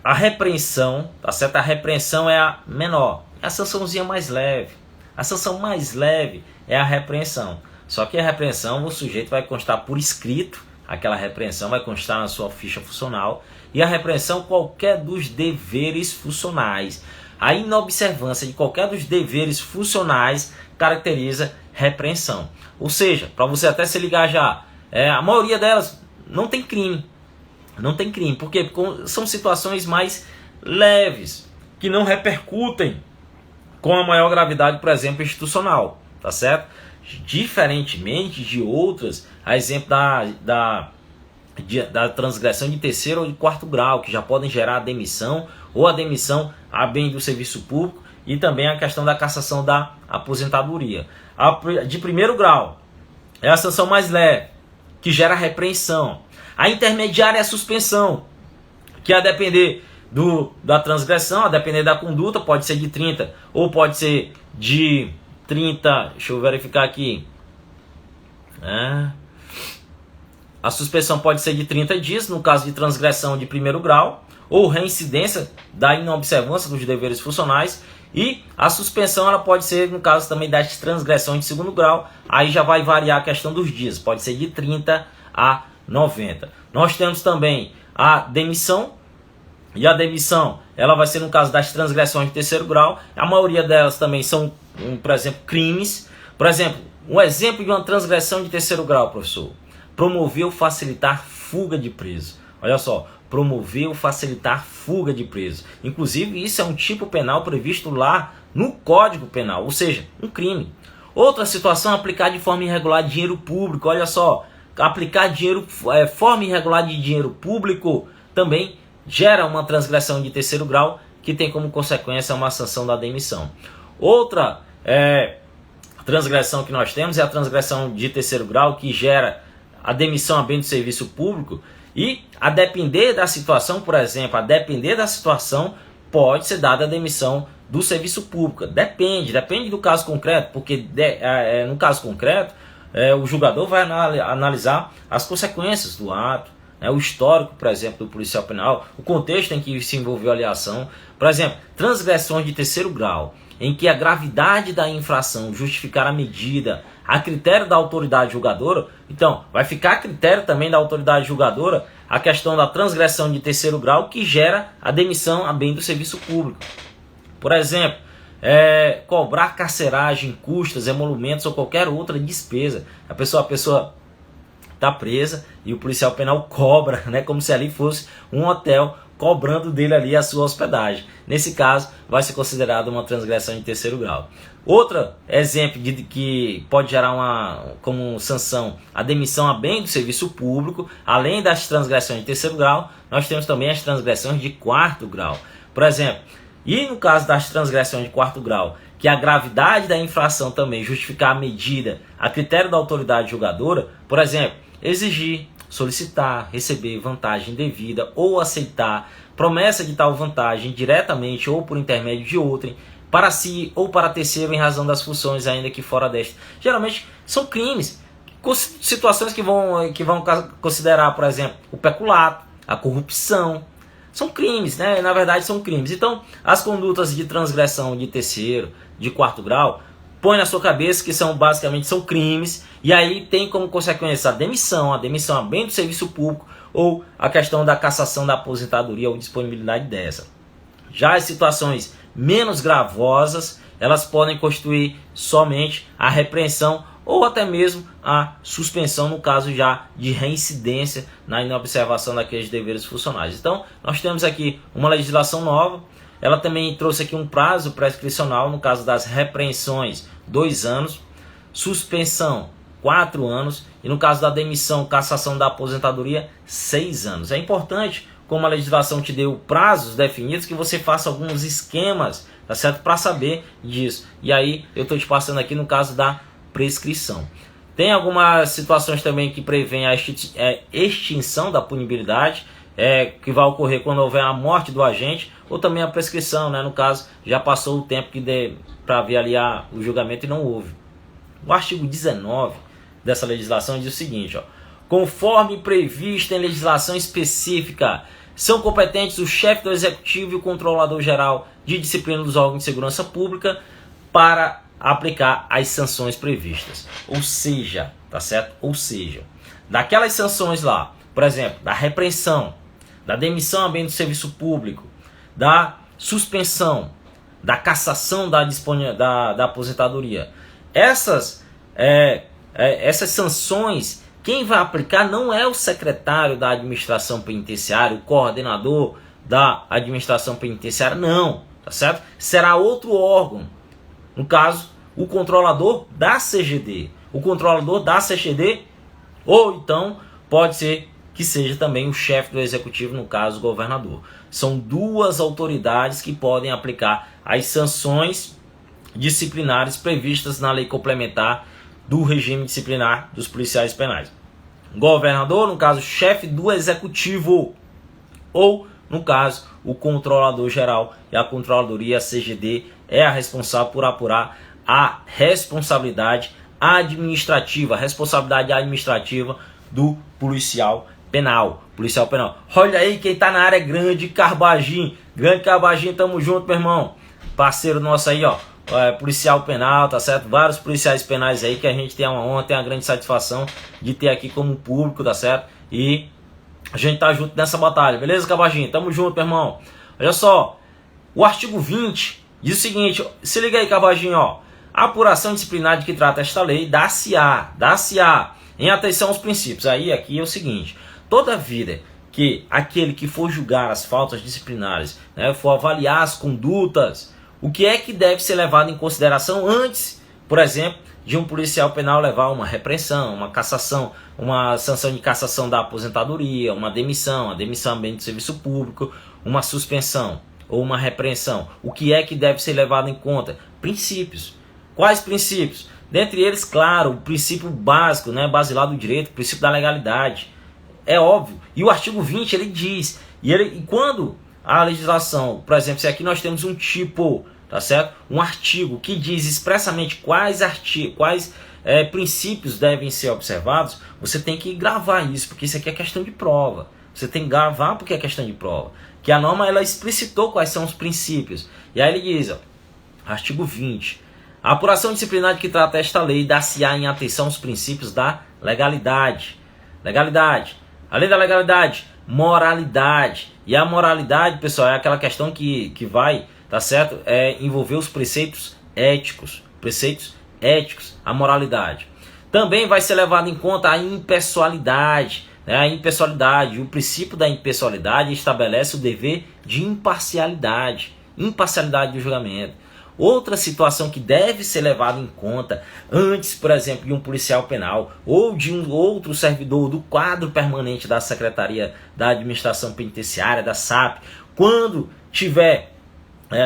repreensão, tá certo? A repreensão é a menor, é a sançãozinha mais leve. A sanção mais leve é a repreensão. Só que a repreensão, o sujeito vai constar por escrito, aquela repreensão vai constar na sua ficha funcional, e a repreensão qualquer dos deveres funcionais. A inobservância de qualquer dos deveres funcionais caracteriza repreensão. Ou seja, para você até se ligar já, a maioria delas não tem crime. Não tem crime. Por quê? Porque são situações mais leves, que não repercutem com a maior gravidade, por exemplo, institucional. Tá certo? Diferentemente de outras, a exemplo da transgressão de 3º ou de 4º grau, que já podem gerar a demissão ou a demissão a bem do serviço público e também a questão da cassação da aposentadoria. De 1º grau é a sanção mais leve, que gera repreensão. A intermediária é a suspensão, que a depender da transgressão, a depender da conduta, pode ser de 30 ou pode ser de 30, deixa eu verificar aqui. A suspensão pode ser de 30 dias, no caso de transgressão de 1º grau, ou reincidência da inobservância dos deveres funcionais, e a suspensão ela pode ser, no caso também das transgressões de 2º grau, aí já vai variar a questão dos dias, pode ser de 30 a 90. Nós temos também a demissão, e a demissão ela vai ser no caso das transgressões de 3º grau, a maioria delas também são, por exemplo, crimes. Por exemplo, um exemplo de uma transgressão de 3º grau, professor: promover ou facilitar fuga de preso. Olha só, promover ou facilitar fuga de preso. Inclusive, isso é um tipo penal previsto lá no Código Penal, ou seja, um crime. Outra situação é aplicar de forma irregular dinheiro público. Olha só, aplicar forma irregular de dinheiro público também gera uma transgressão de 3º grau, que tem como consequência uma sanção da demissão. Outra transgressão que nós temos é a transgressão de 3º grau, que gera a demissão a bem do serviço público, e a depender da situação, por exemplo, pode ser dada a demissão do serviço público. Depende do caso concreto, porque no caso concreto, o julgador vai analisar as consequências do ato, né, o histórico, por exemplo, do policial penal, o contexto em que se envolveu ali a ação. Por exemplo, transgressões de terceiro grau, em que a gravidade da infração justificar a medida a critério da autoridade julgadora. Então, vai ficar a critério também da autoridade julgadora a questão da transgressão de terceiro grau que gera a demissão a bem do serviço público. Por exemplo, cobrar carceragem, custas, emolumentos ou qualquer outra despesa. A pessoa está presa e o policial penal cobra, né, como se ali fosse um hotel, cobrando dele ali a sua hospedagem. Nesse caso, vai ser considerado uma transgressão de terceiro grau. Outro exemplo de que pode gerar como sanção a demissão a bem do serviço público, além das transgressões de terceiro grau, nós temos também as transgressões de quarto grau. Por exemplo, e no caso das transgressões de quarto grau, que a gravidade da infração também justificar a medida a critério da autoridade julgadora, por exemplo, exigir, solicitar, receber vantagem indevida ou aceitar promessa de tal vantagem diretamente ou por intermédio de outrem, para si ou para terceiro em razão das funções ainda que fora desta. Geralmente são crimes, situações que vão considerar, por exemplo, o peculato, a corrupção. São crimes, né? Na verdade são crimes. Então, as condutas de transgressão de terceiro, de quarto grau, põe na sua cabeça que basicamente são crimes, e aí tem como consequência a demissão a bem do serviço público, ou a questão da cassação da aposentadoria ou disponibilidade dessa. Já as situações menos gravosas, elas podem constituir somente a repreensão ou até mesmo a suspensão no caso já de reincidência na inobservação daqueles deveres funcionais. Então, nós temos aqui uma legislação nova. Ela também trouxe aqui um prazo prescricional no caso das repreensões, 2 anos, suspensão, 4 anos, e no caso da demissão, cassação da aposentadoria, 6 anos. É importante, como a legislação te deu prazos definidos, que você faça alguns esquemas, tá certo? Para saber disso. E aí, eu estou te passando aqui no caso da prescrição. Tem algumas situações também que prevêem a extinção da punibilidade, que vai ocorrer quando houver a morte do agente, ou também a prescrição, né? No caso, já passou o tempo para haver ali o julgamento e não houve. O artigo 19 dessa legislação diz o seguinte, ó: conforme previsto em legislação específica, são competentes o chefe do executivo e o controlador geral de disciplina dos órgãos de segurança pública para aplicar as sanções previstas. Ou seja, tá certo? Ou seja, daquelas sanções lá, por exemplo, da repreensão, da demissão a bem do serviço público, da suspensão, da cassação da aposentadoria, essas sanções, quem vai aplicar não é o secretário da administração penitenciária, o coordenador da administração penitenciária, não, tá certo? Será outro órgão, no caso, o controlador da CGD. O controlador da CGD, ou então pode ser que seja também o chefe do executivo, no caso, o governador. São duas autoridades que podem aplicar as sanções disciplinares previstas na lei complementar do regime disciplinar dos policiais penais. Governador, no caso, chefe do executivo, ou, no caso, o controlador geral, e a controladoria, a CGD, é a responsável por apurar a responsabilidade administrativa do policial penal. Policial penal. Olha aí quem tá na área, grande Carbagim. Grande Carbagim, tamo junto, meu irmão. Parceiro nosso aí, ó. Policial penal, tá certo? Vários policiais penais aí que a gente tem uma honra, tem uma grande satisfação de ter aqui como público, tá certo? E a gente tá junto nessa batalha, beleza, Carbagim? Tamo junto, meu irmão. Olha só, o artigo 20 diz o seguinte, se liga aí, Carbagim, ó. A apuração disciplinar de que trata esta lei dá-se-á em atenção aos princípios. Aí aqui é o seguinte, toda vida que aquele que for julgar as faltas disciplinares, né, for avaliar as condutas, o que é que deve ser levado em consideração antes, por exemplo, de um policial penal levar uma repreensão, uma cassação, uma sanção de cassação da aposentadoria, uma demissão, a demissão do serviço público, uma suspensão ou uma repreensão. O que é que deve ser levado em conta? Princípios. Quais princípios? Dentre eles, claro, o princípio básico, né, basilar do direito, o princípio da legalidade. É óbvio. E o artigo 20 ele diz, e quando a legislação, por exemplo, se aqui nós temos um tipo, tá certo? Um artigo que diz expressamente quais princípios devem ser observados, você tem que gravar isso, porque isso aqui é questão de prova. Você tem que gravar porque é questão de prova. Que a norma ela explicitou quais são os princípios. E aí ele diz, ó, artigo 20. A apuração disciplinar que trata esta lei dá-se-á em atenção aos princípios da legalidade. Legalidade. Além da legalidade, moralidade. E a moralidade, pessoal, é aquela questão que vai, tá certo? Envolver os preceitos éticos. Preceitos éticos, a moralidade. Também vai ser levado em conta a impessoalidade. A impessoalidade, o princípio da impessoalidade estabelece o dever de imparcialidade do julgamento. Outra situação que deve ser levada em conta antes, por exemplo, de um policial penal ou de um outro servidor do quadro permanente da Secretaria da Administração Penitenciária, da SAP, quando tiver,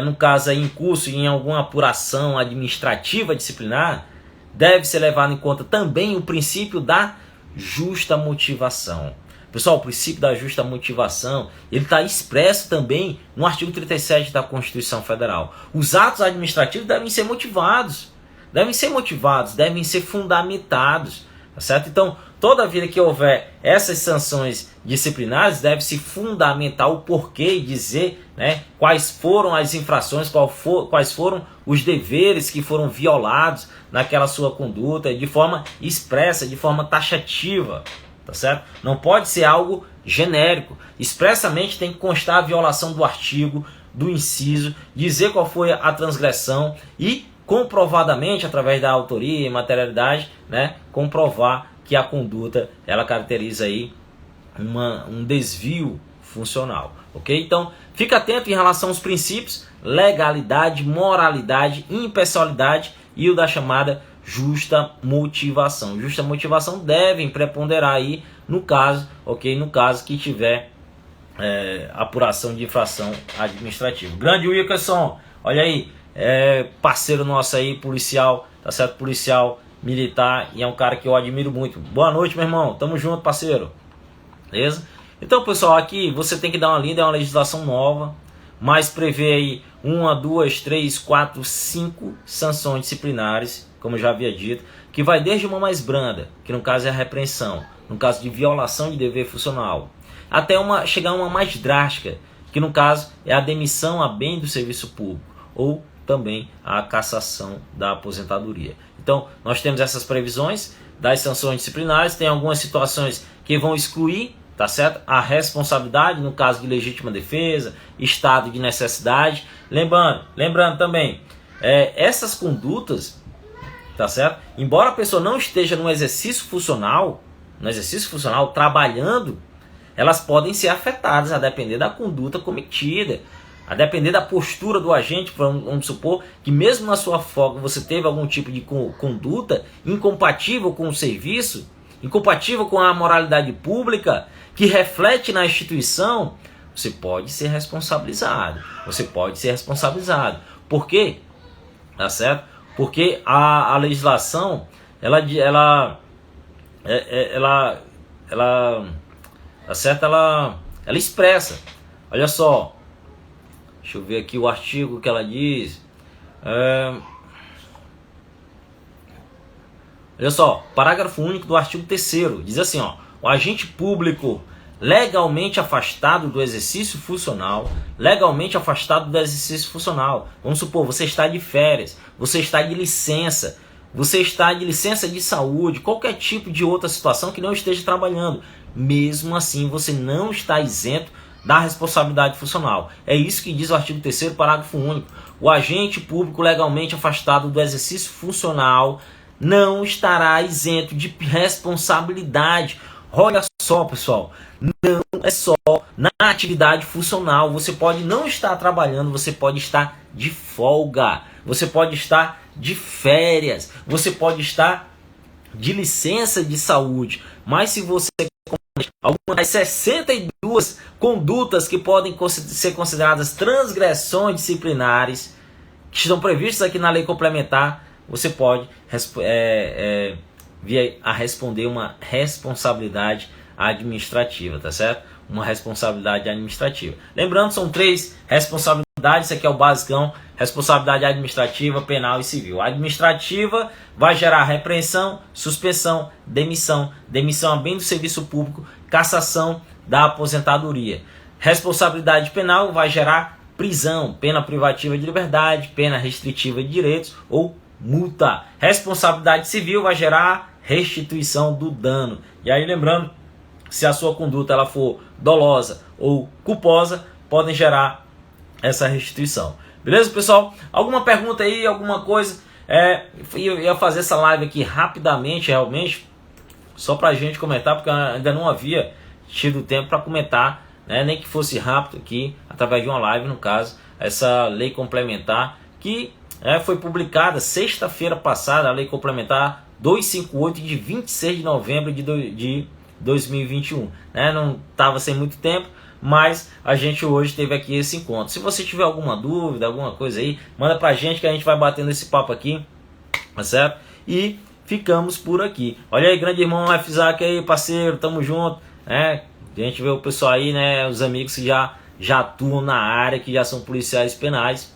no caso aí, em curso em alguma apuração administrativa disciplinar, deve ser levado em conta também o princípio da justa motivação. Pessoal, o princípio da justa motivação, ele está expresso também no artigo 37 da Constituição Federal. Os atos administrativos devem ser motivados, devem ser fundamentados, tá certo? Então, toda vida que houver essas sanções disciplinares, deve se fundamentar o porquê e dizer, né, quais foram as infrações, quais foram os deveres que foram violados naquela sua conduta, de forma expressa, de forma taxativa. Tá certo? Não pode ser algo genérico. Expressamente tem que constar a violação do artigo, do inciso, dizer qual foi a transgressão e comprovadamente, através da autoria e materialidade, né, comprovar que a conduta ela caracteriza aí um desvio funcional. Ok? Então, fica atento em relação aos princípios, legalidade, moralidade, impessoalidade e o da chamada justa motivação. Justa motivação devem preponderar aí no caso, ok? No caso que tiver apuração de infração administrativa. Grande Wilkerson, olha aí, parceiro nosso aí, policial, tá certo? Policial militar, e é um cara que eu admiro muito. Boa noite, meu irmão, tamo junto, parceiro. Beleza? Então, pessoal, aqui você tem que dar uma lida, é uma legislação nova, mas prevê aí 1, 2, 3, 4, 5 sanções disciplinares, como eu já havia dito, que vai desde uma mais branda, que no caso é a repreensão, no caso de violação de dever funcional, até chegar a uma mais drástica, que no caso é a demissão a bem do serviço público, ou também a cassação da aposentadoria. Então, nós temos essas previsões das sanções disciplinares, tem algumas situações que vão excluir, tá certo? A responsabilidade no caso de legítima defesa, estado de necessidade. Lembrando também, essas condutas, tá certo? Embora a pessoa não esteja no exercício funcional trabalhando, elas podem ser afetadas a depender da conduta cometida, a depender da postura do agente. Vamos supor que mesmo na sua folga você teve algum tipo de conduta incompatível com o serviço, incompatível com a moralidade pública, que reflete na instituição, você pode ser responsabilizado. Por quê? Tá certo? Porque a legislação, ela tá certo? Ela expressa. Olha só, deixa eu ver aqui o artigo que ela diz. Olha só, parágrafo único do artigo 3º, diz assim, ó: o agente público legalmente afastado do exercício funcional, vamos supor, você está de férias, você está de licença de saúde, qualquer tipo de outra situação que não esteja trabalhando, mesmo assim você não está isento da responsabilidade funcional. É isso que diz o artigo 3º, parágrafo único. O agente público legalmente afastado do exercício funcional não estará isento de responsabilidade. Olha só, pessoal, não é só na atividade funcional. Você pode não estar trabalhando, você pode estar de folga, você pode estar de férias, você pode estar de licença de saúde, mas se você algumas das 62 condutas que podem ser consideradas transgressões disciplinares que estão previstas aqui na lei complementar, você pode vir a responder uma responsabilidade administrativa, tá certo? Uma responsabilidade administrativa. Lembrando, são 3 responsabilidades Isso aqui é o basicão: responsabilidade administrativa, penal e civil. A administrativa vai gerar repreensão, suspensão, demissão a bem do serviço público, cassação da aposentadoria. Responsabilidade penal vai gerar prisão, pena privativa de liberdade, pena restritiva de direitos ou multa. Responsabilidade civil vai gerar restituição do dano. E aí, lembrando, se a sua conduta ela for dolosa ou culposa, podem gerar essa restituição. Beleza, pessoal? Alguma pergunta aí, alguma coisa? Eu ia fazer essa live aqui rapidamente, realmente, só pra gente comentar, porque ainda não havia tido tempo para comentar, né? Nem que fosse rápido aqui, através de uma live, no caso, essa lei complementar, que foi publicada sexta-feira passada, a lei complementar 258 de 26 de novembro de 2021. Né? Não estava sem muito tempo, mas a gente hoje teve aqui esse encontro. Se você tiver alguma dúvida, alguma coisa aí, manda pra gente que a gente vai batendo esse papo aqui, tá certo? E ficamos por aqui. Olha aí, grande irmão F-Zac aí, parceiro, tamo junto, né? A gente vê o pessoal aí, né? Os amigos que já atuam na área, que já são policiais penais.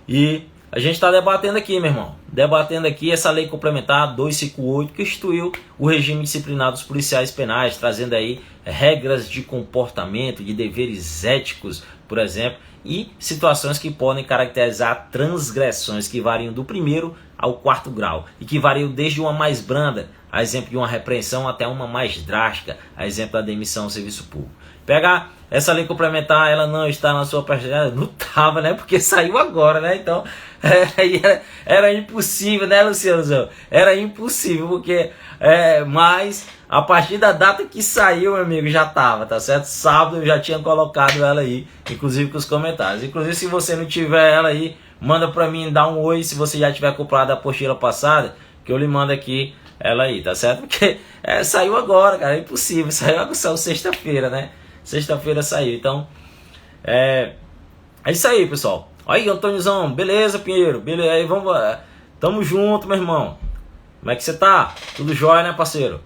E a gente está debatendo aqui, meu irmão. Debatendo aqui essa lei complementar 258 que instituiu o regime disciplinar dos policiais penais, trazendo aí regras de comportamento, de deveres éticos, por exemplo, e situações que podem caracterizar transgressões que variam do 1º ao 4º grau e que variam desde uma mais branda, a exemplo de uma repreensão, até uma mais drástica, a exemplo da demissão ao serviço público. Pegar essa lei complementar, ela não está na sua prateleira, não estava, né? Porque saiu agora, né? Então era impossível, né, Luciano? Era impossível, porque mas a partir da data que saiu, meu amigo, já estava, tá certo? Sábado eu já tinha colocado ela aí, inclusive com os comentários. Inclusive, se você não tiver ela aí, manda para mim, dá um oi. Se você já tiver comprado a apostila passada, que eu lhe mando aqui ela aí, tá certo? Porque saiu agora, cara, é impossível. Saiu sexta-feira, né? Sexta-feira saiu, então é isso aí, pessoal. Aí, Antôniozão, beleza, Pinheiro? Beleza, aí vamos, tamo junto, meu irmão. Como é que você tá? Tudo jóia, né, parceiro?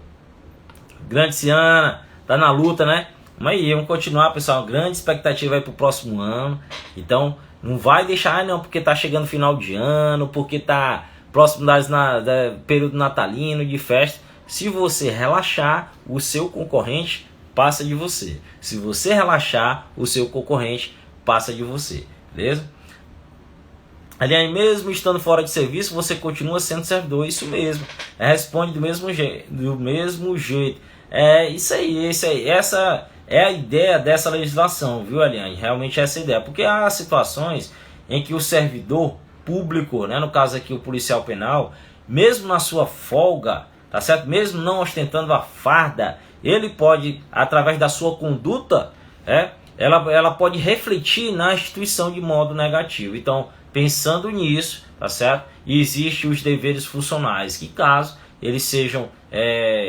Grande Ciana, tá na luta, né? Vamos continuar, pessoal. Grande expectativa aí pro próximo ano. Então, não vai deixar, não, porque tá chegando final de ano, porque tá próximo da período natalino, de festa. Se você relaxar, o seu concorrente passa de você. Se você relaxar, o seu concorrente passa de você, beleza? Aliás, mesmo estando fora de serviço, você continua sendo servidor, isso mesmo. Responde do mesmo jeito. Isso aí. Essa é a ideia dessa legislação, viu, Aliane? Realmente essa é a ideia. Porque há situações em que o servidor público, né, no caso aqui o policial penal, mesmo na sua folga, tá certo? Mesmo não ostentando a farda, ele pode, através da sua conduta, ela pode refletir na instituição de modo negativo. Então, pensando nisso, tá certo? E existem os deveres funcionais, que caso eles sejam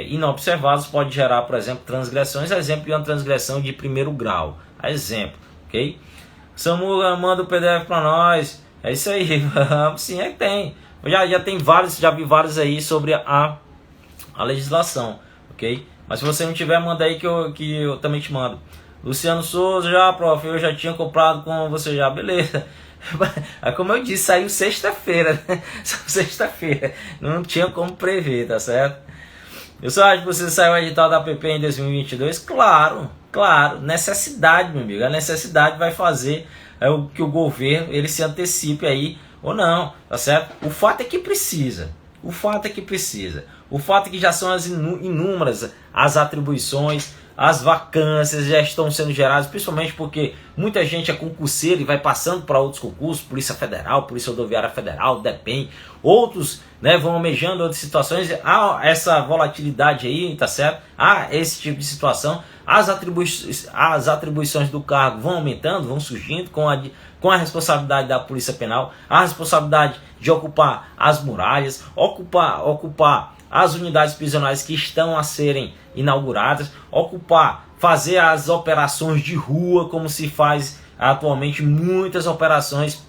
inobservados, pode gerar, por exemplo, transgressões, exemplo de uma transgressão de 1º grau, exemplo, ok? Samuga, manda o PDF para nós, é isso aí, sim, é que tem. Já tem vários, já vi vários aí sobre a legislação, ok? Mas se você não tiver, manda aí que eu também te mando. Luciano Souza, prof, eu já tinha comprado com você já, beleza. Como eu disse, saiu sexta-feira, né? Sexta-feira, não tinha como prever, tá certo? Eu só acho que você saiu o edital da APP em 2022, claro, necessidade, meu amigo, a necessidade vai fazer que o governo ele se antecipe aí ou não, tá certo? O fato é que precisa. O fato é que já são as inúmeras as atribuições, as vacâncias já estão sendo geradas, principalmente porque muita gente é concurseiro e vai passando para outros concursos, Polícia Federal, Polícia Rodoviária Federal, DEPEN, outros, né, vão almejando outras situações. Há essa volatilidade aí, tá certo? Há esse tipo de situação, as atribuições do cargo vão aumentando, vão surgindo com a responsabilidade da Polícia Penal, a responsabilidade de ocupar as muralhas, ocupar as unidades prisionais que estão a serem inauguradas, fazer as operações de rua, como se faz atualmente muitas operações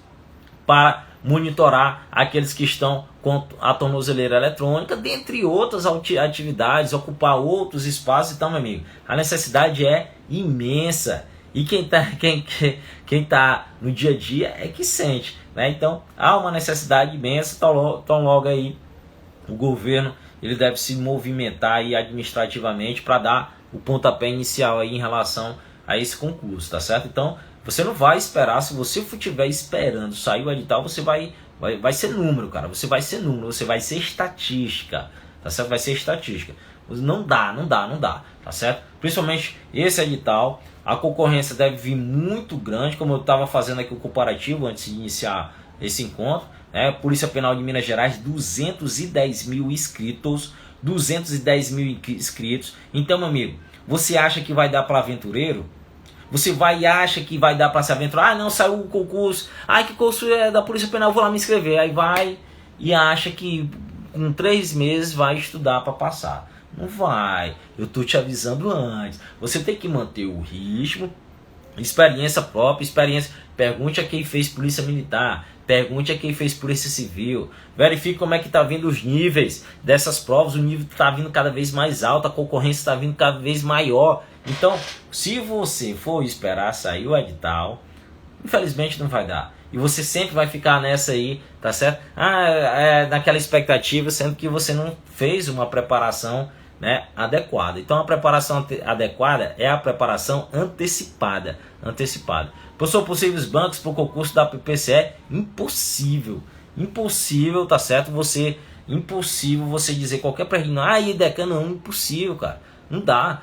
para monitorar aqueles que estão com a tornozeleira eletrônica, dentre outras atividades, ocupar outros espaços. Então, meu amigo, a necessidade é imensa. E quem tá no dia a dia é que sente, né? Então há uma necessidade imensa, tão logo aí o governo ele deve se movimentar aí administrativamente para dar o pontapé inicial aí em relação a esse concurso, tá certo? Então você não vai esperar, se você estiver esperando sair o edital, você vai ser número, cara. Você vai ser número, você vai ser estatística, tá certo? Vai ser estatística. Não dá, tá certo? Principalmente esse edital, a concorrência deve vir muito grande, como eu estava fazendo aqui o comparativo antes de iniciar esse encontro, né? Polícia Penal de Minas Gerais, 210 mil inscritos, 210 mil inscritos. Então, meu amigo, você acha que vai dar para aventureiro? Você vai e acha que vai dar para se aventurar? Ah, não, saiu o concurso. Ah, que concurso é da Polícia Penal, vou lá me inscrever. Aí vai e acha que com 3 meses vai estudar para passar. Não vai. Eu tô te avisando antes. Você tem que manter o ritmo, experiência própria, experiência. Pergunte a quem fez Polícia Militar. Pergunte a quem fez Polícia Civil. Verifique como é que tá vindo os níveis dessas provas. O nível está vindo cada vez mais alto, a concorrência está vindo cada vez maior. Então, se você for esperar sair o edital, infelizmente não vai dar. E você sempre vai ficar nessa aí, tá certo? Naquela expectativa, sendo que você não fez uma preparação, né, adequada. Então a preparação adequada é a preparação antecipada. Professor, possíveis bancos para o concurso da PPCE? Impossível, tá certo? Impossível você dizer qualquer pergunta, decano, não, impossível, cara. Não dá.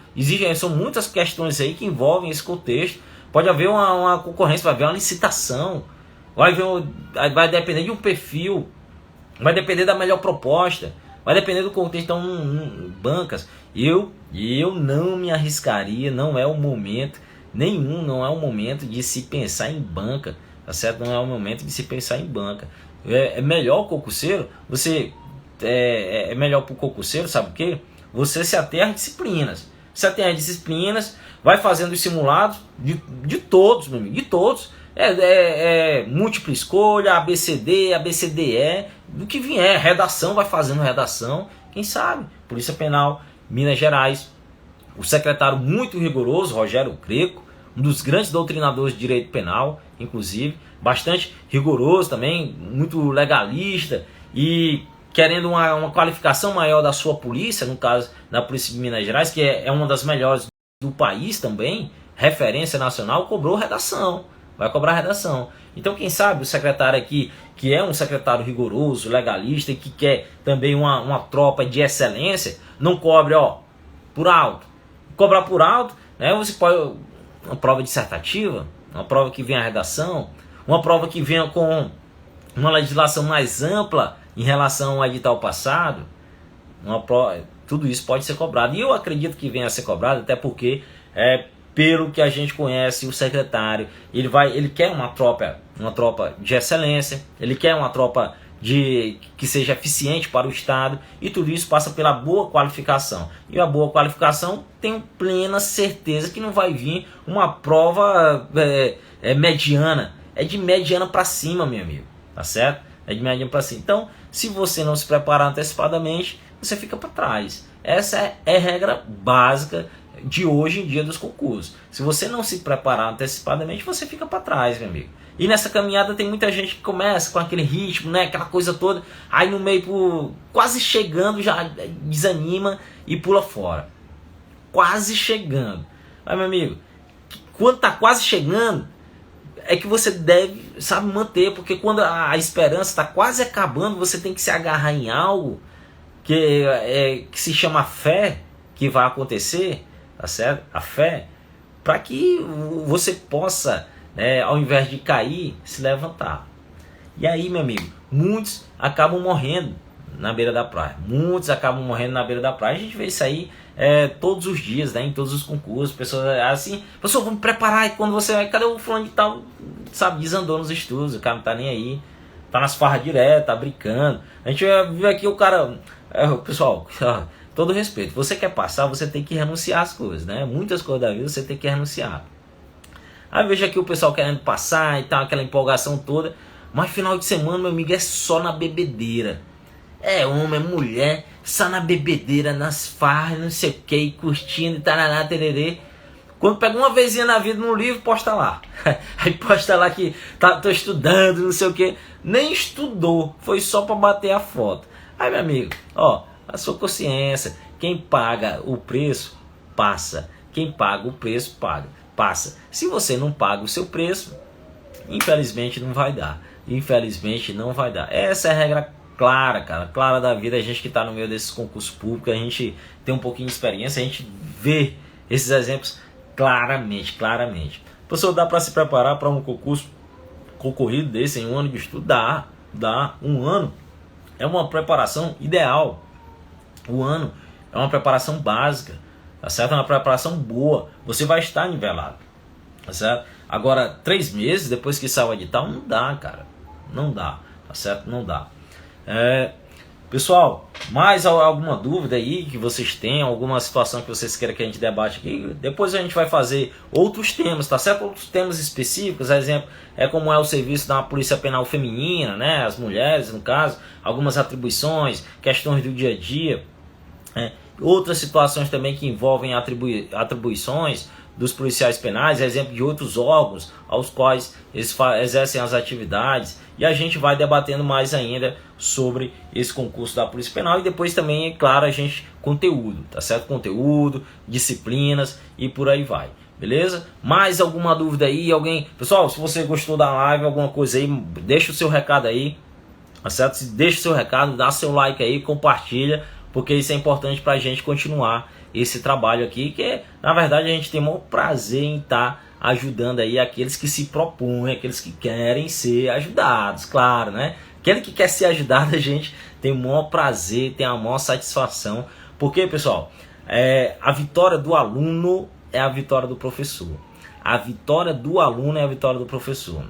São muitas questões aí que envolvem esse contexto. Pode haver uma concorrência, vai haver uma licitação, vai depender de um perfil, vai depender da melhor proposta, vai depender do contexto. Então, bancas, eu não me arriscaria, não é o momento não é o momento de se pensar em banca, tá certo? Não é o momento de se pensar em banca. É melhor o concurseiro, é melhor para o concurseiro, sabe o quê? Você se ater às disciplinas. Vai fazendo os simulados de todos, meu amigo, de todos. Múltipla escolha, ABCD, ABCDE, do que vier, redação, vai fazendo redação, quem sabe? Polícia Penal, Minas Gerais, o secretário muito rigoroso, Rogério Greco, um dos grandes doutrinadores de direito penal, inclusive, bastante rigoroso também, muito legalista e querendo uma qualificação maior da sua polícia, no caso da Polícia de Minas Gerais, que é uma das melhores do país também, referência nacional, vai cobrar redação. Então quem sabe o secretário aqui, que é um secretário rigoroso, legalista e que quer também uma tropa de excelência, não cobre por alto. Cobrar por alto, né? Você pode uma prova dissertativa, uma prova que venha a redação, uma prova que venha com uma legislação mais ampla em relação ao edital passado, tudo isso pode ser cobrado. E eu acredito que venha a ser cobrado, até porque, pelo que a gente conhece, o secretário, ele quer uma tropa de excelência, ele quer uma tropa que seja eficiente para o Estado, e tudo isso passa pela boa qualificação. E a boa qualificação, tenho plena certeza que não vai vir uma prova mediana, é de mediana para cima, meu amigo, tá certo? É de mediana para cima. Então, se você não se preparar antecipadamente, você fica para trás. Essa é a regra básica de hoje em dia dos concursos. Se você não se preparar antecipadamente, você fica para trás, meu amigo. E nessa caminhada tem muita gente que começa com aquele ritmo, né, aquela coisa toda, aí no meio, quase chegando, já desanima e pula fora. Quase chegando. Mas, meu amigo, quando tá quase chegando, é que você deve, manter, porque quando a esperança está quase acabando, você tem que se agarrar em algo que se chama fé, que vai acontecer, tá certo? A fé, para que você possa, ao invés de cair, se levantar. E aí, meu amigo, muitos acabam morrendo na beira da praia. A gente vê isso aí todos os dias, né, em todos os concursos. Pessoas assim, pessoal, vamos preparar. E quando você vai, cadê o fulano de tal? Desandou nos estudos, o cara não tá nem aí. Tá nas farras direto, tá brincando. A gente viu aqui o cara... pessoal, todo respeito. Você quer passar, você tem que renunciar às coisas, né? Muitas coisas da vida você tem que renunciar. Aí veja aqui o pessoal querendo passar e tal, aquela empolgação toda. Mas final de semana, meu amigo, é só na bebedeira. É homem, é mulher, só na bebedeira, nas farras, não sei o que, curtindo, tarará, tererê. Quando pega uma vezinha na vida no livro, posta lá. Aí posta lá que tô estudando, não sei o que. Nem estudou, foi só para bater a foto. Aí, meu amigo, ó, a sua consciência, quem paga o preço, passa. Quem paga o preço, passa. Se você não paga o seu preço, infelizmente não vai dar. Infelizmente não vai dar. Essa é a regra clara, cara, clara da vida. A gente que está no meio desses concursos públicos, a gente tem um pouquinho de experiência, a gente vê esses exemplos claramente. Professor, dá para se preparar para um concurso concorrido desse em um ano de estudo? Dá. Um ano é uma preparação ideal. O ano é uma preparação básica, tá certo? É uma preparação boa. Você vai estar nivelado, tá certo? Agora, 3 meses depois que saiu o edital, não dá, cara. Não dá, tá certo? Não dá. Pessoal, mais alguma dúvida aí que vocês tenham, alguma situação que vocês queiram que a gente debate aqui? Depois a gente vai fazer outros temas, tá certo? Outros temas específicos, exemplo, como é o serviço da Polícia Penal Feminina, né? As mulheres, no caso, algumas atribuições, questões do dia a dia, outras situações também que envolvem atribuições dos policiais penais, exemplo de outros órgãos aos quais eles exercem as atividades, e a gente vai debatendo mais ainda sobre esse concurso da Polícia Penal, e depois também, é claro, a gente conteúdo, tá certo? Conteúdo, disciplinas e por aí vai, beleza? Mais alguma dúvida aí? Alguém? Pessoal, se você gostou da live, alguma coisa aí, deixa o seu recado aí, tá certo? Deixa o seu recado, dá seu like aí, compartilha, porque isso é importante para a gente continuar esse trabalho aqui, que na verdade a gente tem o maior prazer em estar ajudando aí aqueles que se propõem, aqueles que querem ser ajudados, claro, né? Aquele que quer ser ajudado, a gente tem o maior prazer, tem a maior satisfação, porque, pessoal, a vitória do aluno é a vitória do professor. A vitória do aluno é a vitória do professor.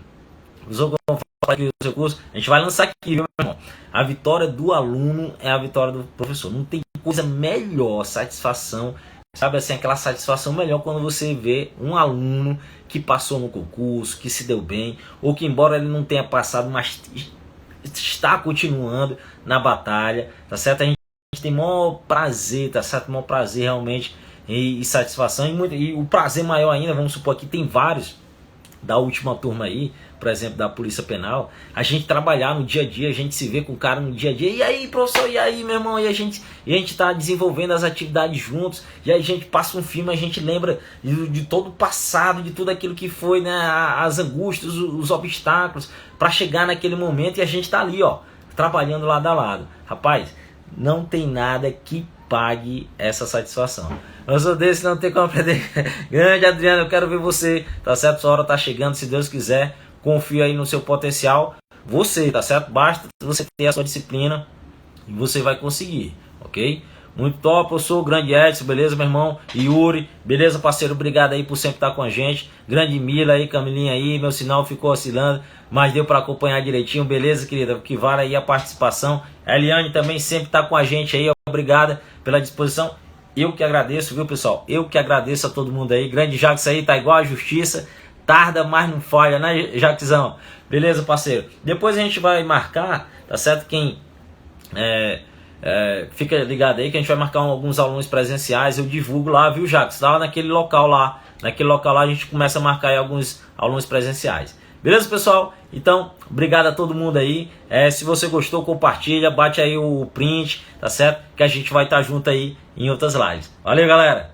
Aqui o seu curso, a gente vai lançar aqui, viu, meu irmão? A vitória do aluno é a vitória do professor. Não tem coisa melhor, satisfação, sabe assim, aquela satisfação melhor quando você vê um aluno que passou no concurso, que se deu bem, ou que embora ele não tenha passado, mas está continuando na batalha, tá certo? A gente tem maior prazer, tá certo? Maior prazer realmente e satisfação, e o prazer maior ainda, vamos supor que tem vários da última turma aí, por exemplo, da Polícia Penal, a gente trabalhar no dia a dia, a gente se vê com o cara no dia a dia, e aí, professor, e aí, meu irmão, e a gente tá desenvolvendo as atividades juntos, e aí a gente passa um filme, a gente lembra de todo o passado, de tudo aquilo que foi, né, as angústias, os obstáculos, para chegar naquele momento, e a gente tá ali, ó, trabalhando lado a lado. Rapaz, não tem nada que pague essa satisfação. Eu sou desse, não tem como perder. Grande Adriano, eu quero ver você, tá certo? Sua hora tá chegando, se Deus quiser. Confia aí no seu potencial. Você, tá certo? Basta você ter a sua disciplina e você vai conseguir, ok? Muito top, eu sou o grande Edson, beleza, meu irmão? Yuri, beleza, parceiro? Obrigado aí por sempre estar com a gente. Grande Mila aí, Camilinha aí, meu sinal ficou oscilando, mas deu para acompanhar direitinho, beleza, querida? Que vale aí a participação. A Eliane também sempre tá com a gente aí, obrigada pela disposição. Eu que agradeço, viu, pessoal? Eu que agradeço a todo mundo aí. Grande Jacques aí, tá igual a justiça. Tarda, mas não falha, né, Jaquezão? Beleza, parceiro? Depois a gente vai marcar, tá certo? Quem fica ligado aí que a gente vai marcar alguns alunos presenciais. Eu divulgo lá, viu, Jaques? Lá naquele local lá. Naquele local lá a gente começa a marcar aí alguns alunos presenciais. Beleza, pessoal? Então, obrigado a todo mundo aí. Se você gostou, compartilha, bate aí o print, tá certo? Que a gente vai estar junto aí em outras lives. Valeu, galera!